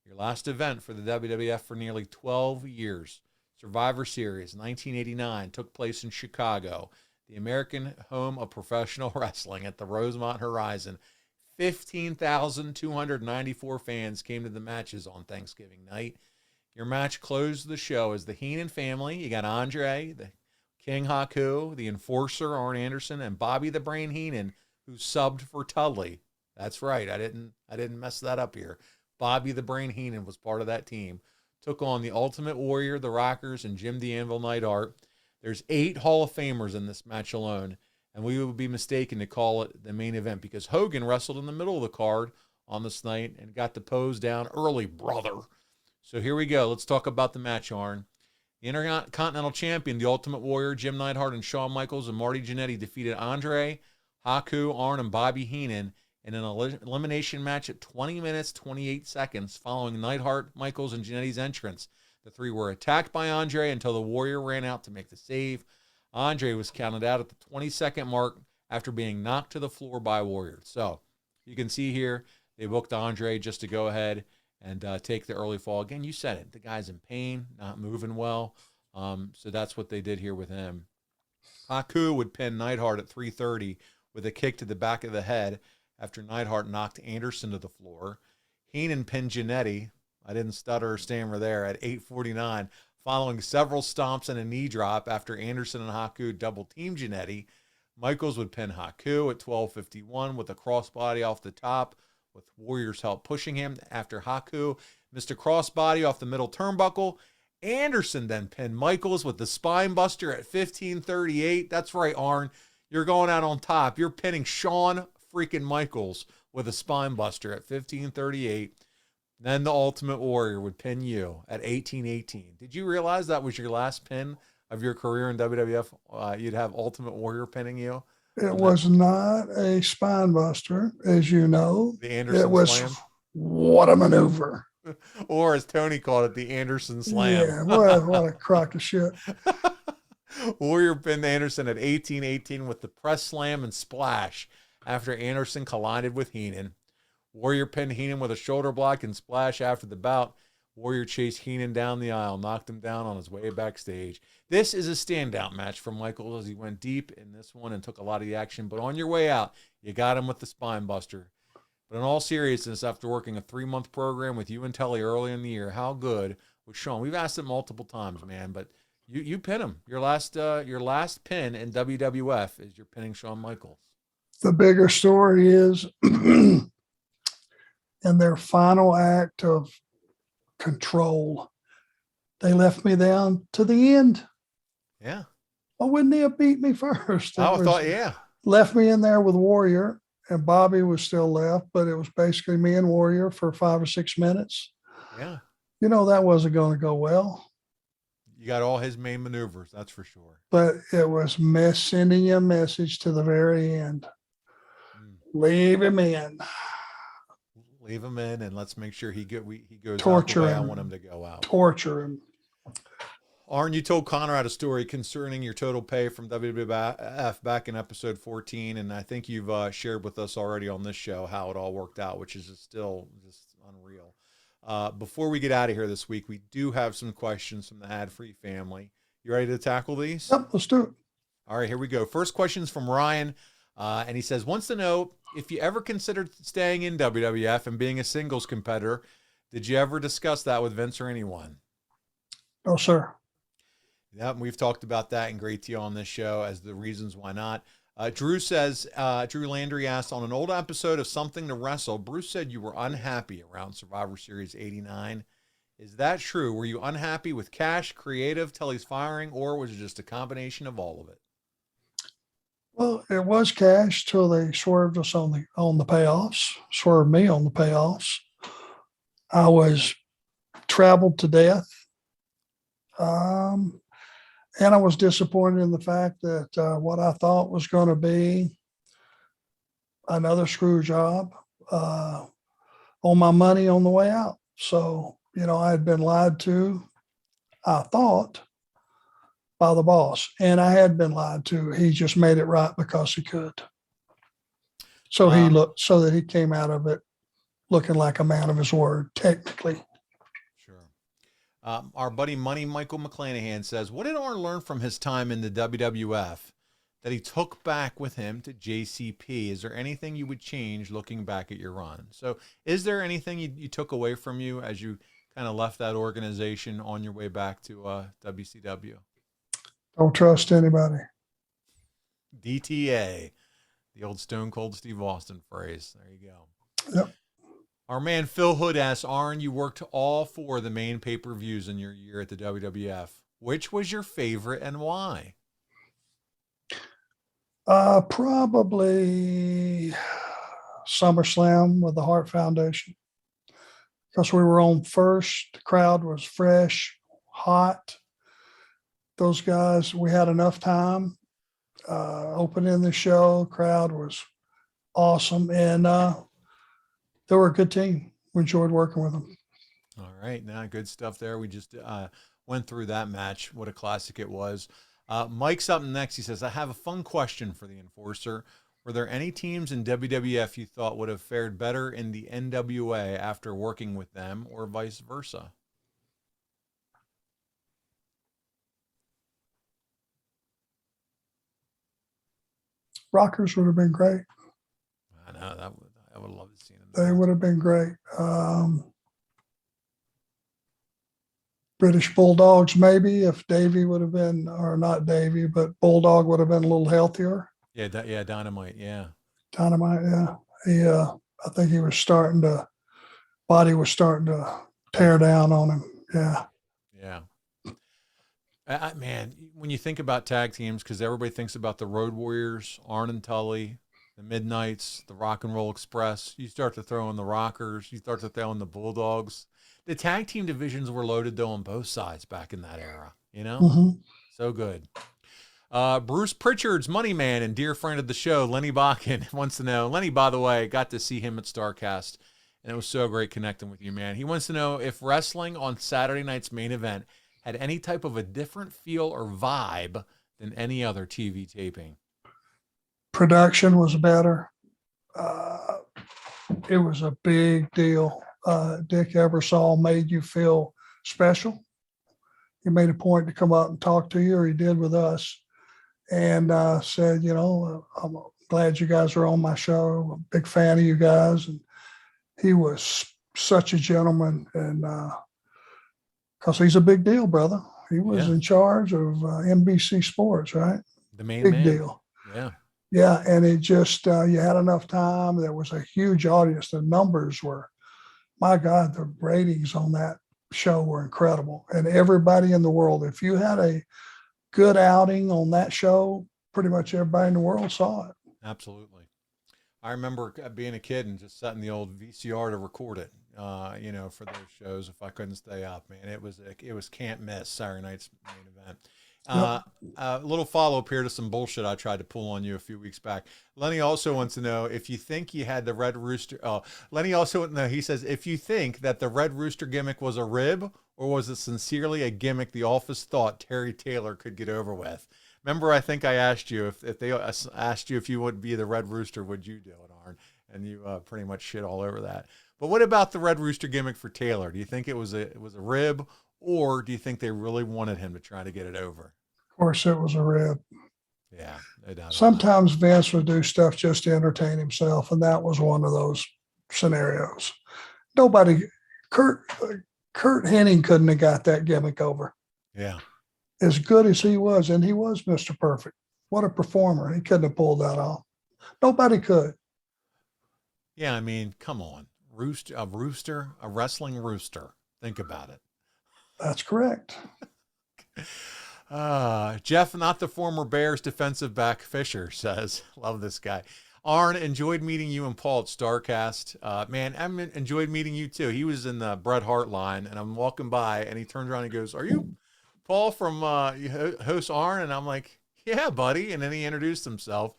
[SPEAKER 1] Your last event for the WWF for nearly 12 years. Survivor Series 1989 took place in Chicago, the American home of professional wrestling at the Rosemont Horizon. 15,294 fans came to the matches on Thanksgiving night. Your match closed the show as the Heenan family. You got Andre, the King Haku, the Enforcer, Arn Anderson, and Bobby the Brain Heenan, who subbed for Tully. That's right. I didn't mess that up here. Bobby the Brain Heenan was part of that team. Took on the Ultimate Warrior, the Rockers, and Jim the Anvil Neidhart. There's 8 Hall of Famers in this match alone, and we would be mistaken to call it the main event because Hogan wrestled in the middle of the card on this night and got the pose down early, brother. So here we go. Let's talk about the match, Arn. The Intercontinental Champion, the Ultimate Warrior, Jim Neidhart and Shawn Michaels and Marty Jannetty defeated Andre, Haku, Arn, and Bobby Heenan in an elimination match at 20 minutes, 28 seconds following Neidhart, Michaels, and Jannetty's entrance. The 3 were attacked by Andre until the Warrior ran out to make the save. Andre was counted out at the 20-second mark after being knocked to the floor by Warrior. So you can see here they booked Andre just to go ahead and take the early fall. Again, you said it. The guy's in pain, not moving well. So that's what they did here with him. Haku would pin Neidhart at 3:30 with a kick to the back of the head after Neidhart knocked Anderson to the floor. Heenan pinned Jannetty, I didn't stutter or stammer there, at 8:49, following several stomps and a knee drop after Anderson and Haku double-teamed Jannetty. Michaels would pin Haku at 12:51 with a crossbody off the top, with Warrior's help pushing him after Haku missed a crossbody off the middle turnbuckle. Anderson then pinned Michaels with the spine buster at 15:38. That's right, Arn. You're going out on top. You're pinning Shawn freaking Michaels with a spine buster at 15:38. Then the Ultimate Warrior would pin you at 18:18. Did you realize that was your last pin of your career in WWF? You'd have Ultimate Warrior pinning you.
[SPEAKER 2] It was not a spine buster, as you know.
[SPEAKER 1] The Anderson
[SPEAKER 2] it was,
[SPEAKER 1] Slam.
[SPEAKER 2] What a maneuver.
[SPEAKER 1] Or as Tony called it, the Anderson Slam.
[SPEAKER 2] Yeah, what a crock of shit.
[SPEAKER 1] Warrior pinned Anderson at 18:18 with the press slam and splash after Anderson collided with Heenan. Warrior pinned Heenan with a shoulder block and splash after the bout. Warrior chased Heenan down the aisle, knocked him down on his way backstage. This is a standout match for Michaels as he went deep in this one and took a lot of the action. But on your way out, you got him with the spine buster. But in all seriousness, after working a 3-month program with you and Tully early in the year, how good was Shawn? We've asked it multiple times, man, but you pin him. Your last pin in WWF is you're pinning Shawn Michaels.
[SPEAKER 2] The bigger story is in their final act of control, they left me down to the end.
[SPEAKER 1] Yeah.
[SPEAKER 2] Why wouldn't they have beat me first?
[SPEAKER 1] Yeah.
[SPEAKER 2] Left me in there with Warrior, and Bobby was still left, but it was basically me and Warrior for 5 or 6 minutes.
[SPEAKER 1] Yeah.
[SPEAKER 2] You know, that wasn't going to go well.
[SPEAKER 1] You got all his main maneuvers, that's for sure.
[SPEAKER 2] But it was sending you a message to the very end. Leave him in.
[SPEAKER 1] Leave him in, and let's make sure he goes
[SPEAKER 2] Torture
[SPEAKER 1] out the way
[SPEAKER 2] him.
[SPEAKER 1] I want him to go out.
[SPEAKER 2] Torture him.
[SPEAKER 1] Arn, you told Conrad a story concerning your total pay from WWF back in episode 14, and I think you've shared with us already on this show how it all worked out, which is still just unreal. Before we get out of here this week, we do have some questions from the ad-free family. You ready to tackle these?
[SPEAKER 2] Yep, let's do it.
[SPEAKER 1] All right, here we go. First question is from Ryan, and he says, wants to know if you ever considered staying in WWF and being a singles competitor. Did you ever discuss that with Vince or anyone?
[SPEAKER 2] No, sir.
[SPEAKER 1] Yeah, we've talked about that in great deal on this show as the reasons why not. Drew says, Drew Landry asked, on an old episode of Something to Wrestle, Bruce said you were unhappy around Survivor Series 89. Is that true? Were you unhappy with Cash, creative, Tully's firing, or was it just a combination of all of it?
[SPEAKER 2] Well, it was cash till they swerved us on the payoffs, swerved me on the payoffs. I was traveled to death. Um, and I was disappointed in the fact that what I thought was going to be another screw job uh, on my money on the way out. So, I had been lied to, I thought, by the boss, and I had been lied to. He just made it right because he could. So he looked so that he came out of it looking like a man of his word, technically.
[SPEAKER 1] Sure. Our buddy Money Michael McClanahan says, what did Arn learn from his time in the WWF that he took back with him to JCP? Is there anything you would change looking back at your run? So is there anything you took away from you as you kind of left that organization on your way back to WCW?
[SPEAKER 2] Don't trust anybody.
[SPEAKER 1] DTA, the old Stone Cold Steve Austin phrase. There you go.
[SPEAKER 2] Yep.
[SPEAKER 1] Our man Phil Hood asks, Arn, you worked all 4 of the main pay-per-views in your year at the WWF. Which was your favorite and why?
[SPEAKER 2] Probably SummerSlam with the Hart Foundation, because we were on first. The crowd was fresh, hot. Those guys, we had enough time opening the show. Crowd was awesome, and they were a good team. We enjoyed working with them.
[SPEAKER 1] All right, now good stuff there. We just went through that match. What a classic it was. Mike's up next. He says, I have a fun question for the Enforcer. Were there any teams in WWF you thought would have fared better in the NWA after working with them, or vice versa?
[SPEAKER 2] Rockers would have been great.
[SPEAKER 1] I know I would love to see them.
[SPEAKER 2] They would have been great. British Bulldogs, maybe, if Davey would have been, or not Davey, but Bulldog would have been a little healthier.
[SPEAKER 1] Yeah, Dynamite, yeah.
[SPEAKER 2] Dynamite, yeah. I think he was body was starting to tear down on him. Yeah.
[SPEAKER 1] Yeah. Man, when you think about tag teams, because everybody thinks about the Road Warriors, Arn and Tully, the Midnights, the Rock and Roll Express, you start to throw in the Rockers, you start to throw in the Bulldogs. The tag team divisions were loaded, though, on both sides back in that era,
[SPEAKER 2] Mm-hmm.
[SPEAKER 1] So good. Bruce Pritchard's money man and dear friend of the show, Lenny Bakken, wants to know. Lenny, by the way, got to see him at StarCast, and it was so great connecting with you, man. He wants to know if wrestling on Saturday night's main event had any type of a different feel or vibe than any other TV taping.
[SPEAKER 2] Production was better. It was a big deal. Dick Ebersol made you feel special. He made a point to come up and talk to you, or he did with us, and said, I'm glad you guys are on my show. I'm a big fan of you guys. And he was such a gentleman, and because he's a big deal, brother. He was in charge of NBC Sports, right?
[SPEAKER 1] The main
[SPEAKER 2] big
[SPEAKER 1] man.
[SPEAKER 2] Deal.
[SPEAKER 1] Yeah.
[SPEAKER 2] Yeah, and it just, you had enough time. There was a huge audience. The numbers were, my God, the ratings on that show were incredible. And everybody in the world, if you had a good outing on that show, pretty much everybody in the world saw it.
[SPEAKER 1] Absolutely. I remember being a kid and just setting the old VCR to record it, for those shows if I couldn't stay up, man. It was can't miss Saturday night's main event. A little follow-up here to some bullshit I tried to pull on you a few weeks back. Lenny also wants to know if you think you had the Red Rooster. He says, if you think that the Red Rooster gimmick was a rib, or was it sincerely a gimmick the office thought Terry Taylor could get over with? Remember, I think I asked you if they asked you if you would be the Red Rooster, would you do it, Arn? And you pretty much shit all over that. But what about the Red Rooster gimmick for Taylor? Do you think it was a rib, or do you think they really wanted him to try to get it over?
[SPEAKER 2] Of course, it was a rib.
[SPEAKER 1] Yeah, no doubt.
[SPEAKER 2] Sometimes Vince would do stuff just to entertain himself, and that was one of those scenarios. Kurt Hennig couldn't have got that gimmick over.
[SPEAKER 1] Yeah.
[SPEAKER 2] As good as he was, and he was Mr. Perfect. What a performer. He couldn't have pulled that off. Nobody could.
[SPEAKER 1] Yeah, I mean, come on. A wrestling rooster. Think about it.
[SPEAKER 2] That's correct.
[SPEAKER 1] Jeff, not the former Bears defensive back Fisher, says, love this guy. Arn, enjoyed meeting you and Paul at StarCast. Man, I enjoyed meeting you too. He was in the Bret Hart line, and I'm walking by, and he turns around and goes, "Are you Paul from host Arn?" And I'm like, "Yeah, buddy." And then he introduced himself.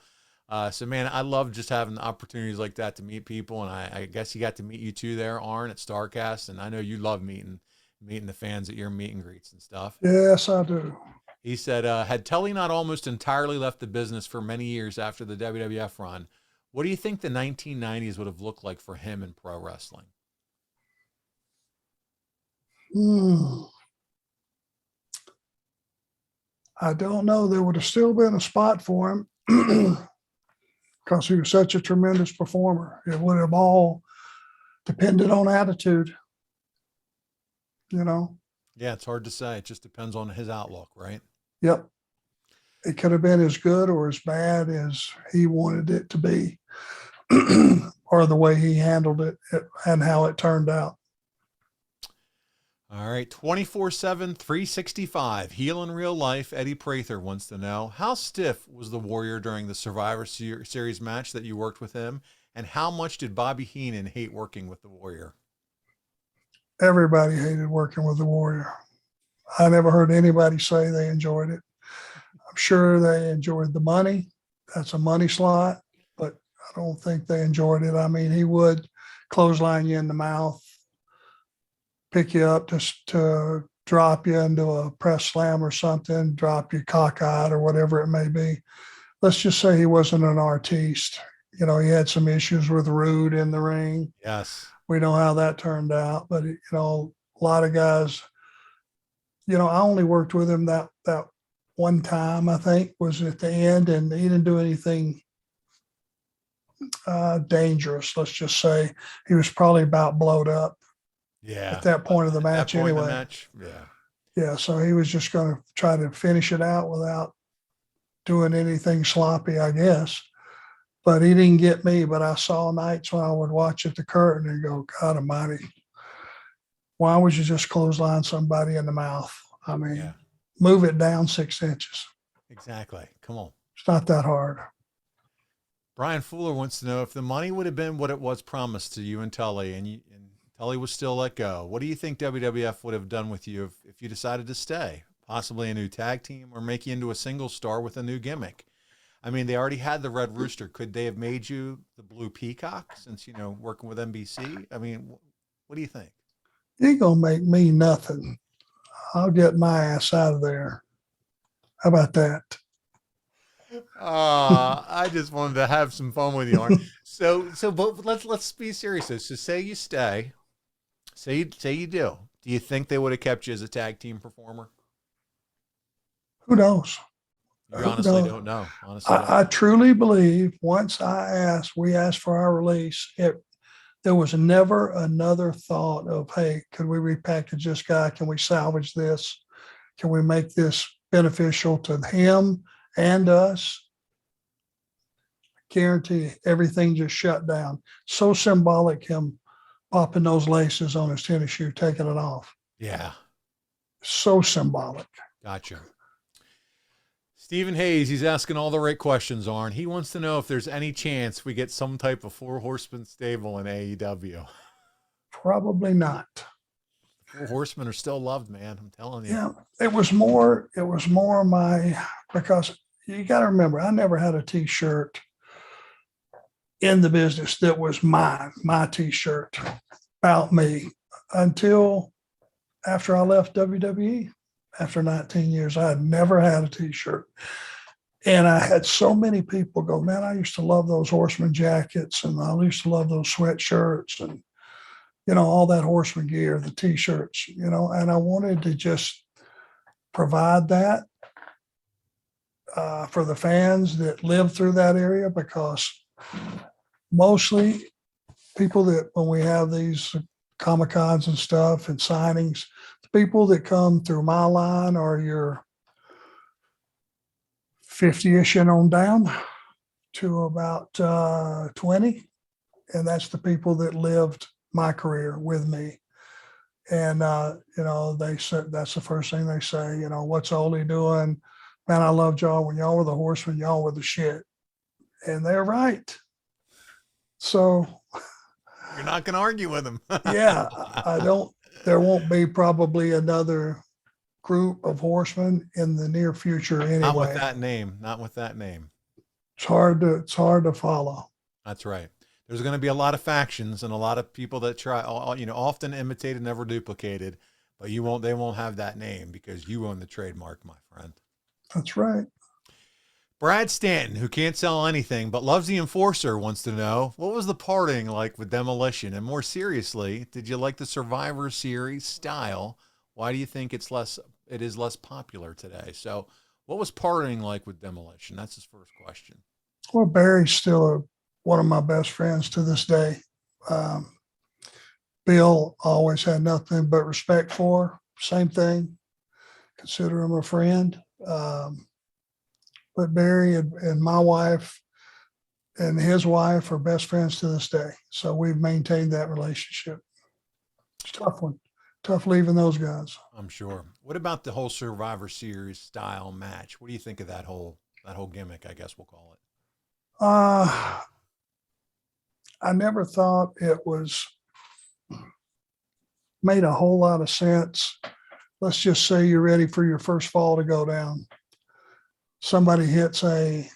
[SPEAKER 1] So, man, I love just having opportunities like that to meet people, and I guess he got to meet you too there, Arn, at StarCast, and I know you love meeting the fans at your meet and greets and stuff.
[SPEAKER 2] Yes, I do.
[SPEAKER 1] He said, had Tully not almost entirely left the business for many years after the WWF run, what do you think the 1990s would have looked like for him in pro wrestling?
[SPEAKER 2] I don't know. There would have still been a spot for him because he was such a tremendous performer. It would have all depended on attitude, you know?
[SPEAKER 1] Yeah, it's hard to say. It just depends on his outlook, right?
[SPEAKER 2] Yep. It could have been as good or as bad as he wanted it to be, or the way he handled it and how it turned out.
[SPEAKER 1] All right, 24/7, 365. Heel in real life. Eddie Prather wants to know, how stiff was the Warrior during the Survivor Series match that you worked with him, and how much did Bobby Heenan hate working with the Warrior?
[SPEAKER 2] Everybody hated working with the Warrior. I never heard anybody say they enjoyed it. I'm sure they enjoyed the money. That's a money slot, but I don't think they enjoyed it. I mean, he would clothesline you in the mouth, pick you up just to drop you into a press slam or something, drop you cockeyed or whatever it may be. Let's just say he wasn't an artiste. You know, he had some issues with Rude in the ring.
[SPEAKER 1] Yes.
[SPEAKER 2] We know how that turned out, but you know, a lot of guys, you know, I only worked with him that one time, I think, was at the end, and he didn't do anything dangerous. Let's just say he was probably about blowed up.
[SPEAKER 1] Yeah.
[SPEAKER 2] At that point of the match, anyway. Yeah. So he was just going to try to finish it out without doing anything sloppy, I guess. But he didn't get me. But I saw nights when I would watch at the curtain and go, God Almighty, why would you just clothesline somebody in the mouth? I mean, move it down 6 inches.
[SPEAKER 1] Exactly. Come on.
[SPEAKER 2] It's not that hard.
[SPEAKER 1] Brian Fuller wants to know, if the money would have been what it was promised to you and Tully, and Tully was still let go, what do you think WWF would have done with you if you decided to stay? Possibly a new tag team, or make you into a single star with a new gimmick? I mean, they already had the Red Rooster. Could they have made you the Blue Peacock since, you know, working with NBC? I mean, what do you think?
[SPEAKER 2] You ain't going to make me nothing. I'll get my ass out of there. How about that?
[SPEAKER 1] I just wanted to have some fun with you, Arn. But let's be serious. So say you stay. Say you do. Do you think they would have kept you as a tag team performer?
[SPEAKER 2] Who knows?
[SPEAKER 1] You honestly don't know. Honestly,
[SPEAKER 2] I truly believe once we asked for our release, there was never another thought of, hey, could we repackage this guy? Can we salvage this? Can we make this beneficial to him and us? I guarantee everything just shut down. So symbolic, him popping those laces on his tennis shoe, taking it off.
[SPEAKER 1] Yeah.
[SPEAKER 2] So symbolic.
[SPEAKER 1] Gotcha. Stephen Hayes, he's asking all the right questions, Arn. He wants to know if there's any chance we get some type of 4 Horsemen stable in AEW.
[SPEAKER 2] Probably not.
[SPEAKER 1] 4 Horsemen are still loved, man. I'm telling you.
[SPEAKER 2] Yeah, it was more because you got to remember, I never had a T-shirt in the business that was my T-shirt about me until after I left WWE. After 19 years, I had never had a T-shirt. And I had so many people go, man, I used to love those Horseman jackets, and I used to love those sweatshirts and, you know, all that Horseman gear, the T-shirts, you know, and I wanted to just provide that for the fans that live through that area, because mostly people that, when we have these Comic-Cons and stuff and signings, the people that come through my line are your 50-ish and on down to about 20. And that's the people that lived my career with me. And, they said, that's the first thing they say, what's Ole doing? Man, I loved y'all. When y'all were the Horsemen, y'all were the shit. And they're right. So,
[SPEAKER 1] You're not going to argue with them.
[SPEAKER 2] yeah, there won't be probably another group of horsemen in the near future anyway.
[SPEAKER 1] Not with that name. Not with that name.
[SPEAKER 2] It's hard to follow.
[SPEAKER 1] That's right. There's going to be a lot of factions and a lot of people that try, often imitated, never duplicated, but they won't have that name because you own the trademark, my friend.
[SPEAKER 2] That's right.
[SPEAKER 1] Brad Stanton, who can't sell anything but loves the Enforcer, wants to know, what was the parting like with Demolition? And more seriously, did you like the Survivor Series style? Why do you think it is less popular today? So what was parting like with Demolition? That's his first question.
[SPEAKER 2] Well, Barry's still one of my best friends to this day. Bill always had nothing but respect for. Same thing. Consider him a friend. But Barry and my wife and his wife are best friends to this day. So we've maintained that relationship. It's a tough one. Tough leaving those guys.
[SPEAKER 1] I'm sure. What about the whole Survivor Series style match? What do you think of that whole gimmick, I guess we'll call it?
[SPEAKER 2] I never thought it made a whole lot of sense. Let's just say you're ready for your first fall to go down. Somebody hits a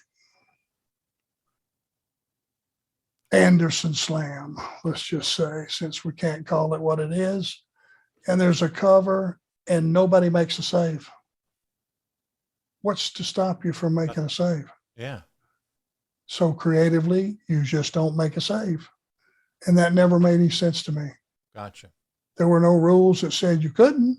[SPEAKER 2] Anderson slam, let's just say, since we can't call it what it is, and there's a cover and nobody makes a save. What's to stop you from making a save?
[SPEAKER 1] Yeah.
[SPEAKER 2] So creatively, you just don't make a save. And that never made any sense to me.
[SPEAKER 1] Gotcha.
[SPEAKER 2] There were no rules that said you couldn't.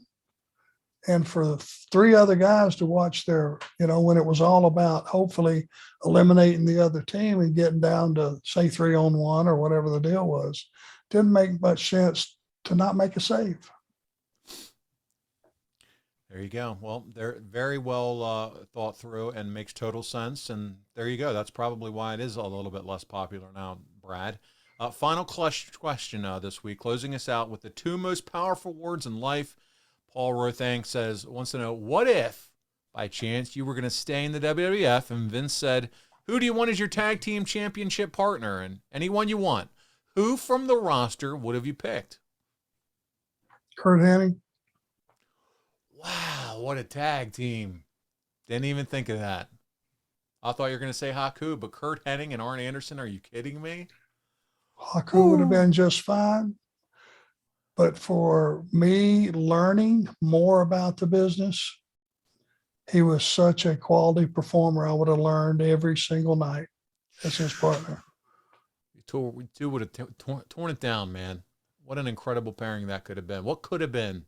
[SPEAKER 2] And for the three other guys to watch when it was all about hopefully eliminating the other team and getting down to, say, 3-on-1 or whatever the deal was, didn't make much sense to not make a save.
[SPEAKER 1] There you go. Well, they're very well thought through and makes total sense. And there you go. That's probably why it is a little bit less popular now, Brad. Final question this week, closing us out with the two most powerful words in life. Paul Rothang wants to know, what if, by chance, you were going to stay in the WWF and Vince said, who do you want as your tag team championship partner? And anyone you want. Who from the roster would have you picked?
[SPEAKER 2] Kurt Hennig.
[SPEAKER 1] Wow, what a tag team. Didn't even think of that. I thought you were going to say Haku, but Kurt Hennig and Arn Anderson, are you kidding me?
[SPEAKER 2] Haku would have been just fine. But for me learning more about the business, he was such a quality performer. I would have learned every single night as his partner.
[SPEAKER 1] We two would have torn it down, man. What an incredible pairing that could have been. What could have been?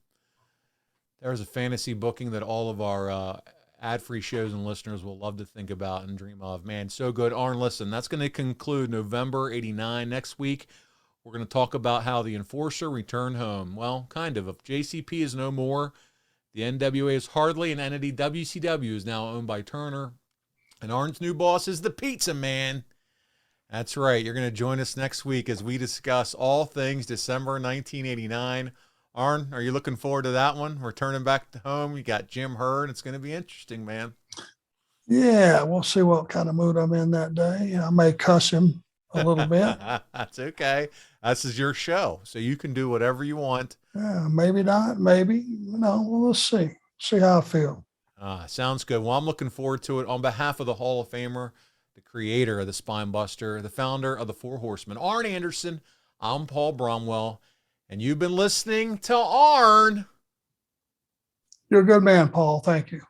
[SPEAKER 1] There's a fantasy booking that all of our ad-free shows and listeners will love to think about and dream of. Man, so good. Arn, listen, that's going to conclude November 89. Next week, we're going to talk about how the Enforcer returned home. Well, kind of. If JCP is no more, the NWA is hardly an entity. WCW is now owned by Turner. And Arn's new boss is the Pizza Man. That's right. You're going to join us next week as we discuss all things December 1989. Arn, are you looking forward to that one? Returning back to home. You got Jim Herd. It's going to be interesting, man.
[SPEAKER 2] Yeah, we'll see what kind of mood I'm in that day. I may cuss him a little bit.
[SPEAKER 1] That's okay. This is your show, so you can do whatever you want.
[SPEAKER 2] Yeah, maybe not. Maybe. Well, let's see. See how I feel.
[SPEAKER 1] Sounds good. Well, I'm looking forward to it. On behalf of the Hall of Famer, the creator of the Spine Buster, the founder of the Four Horsemen, Arn Anderson, I'm Paul Bromwell, and you've been listening to Arn.
[SPEAKER 2] You're a good man, Paul. Thank you.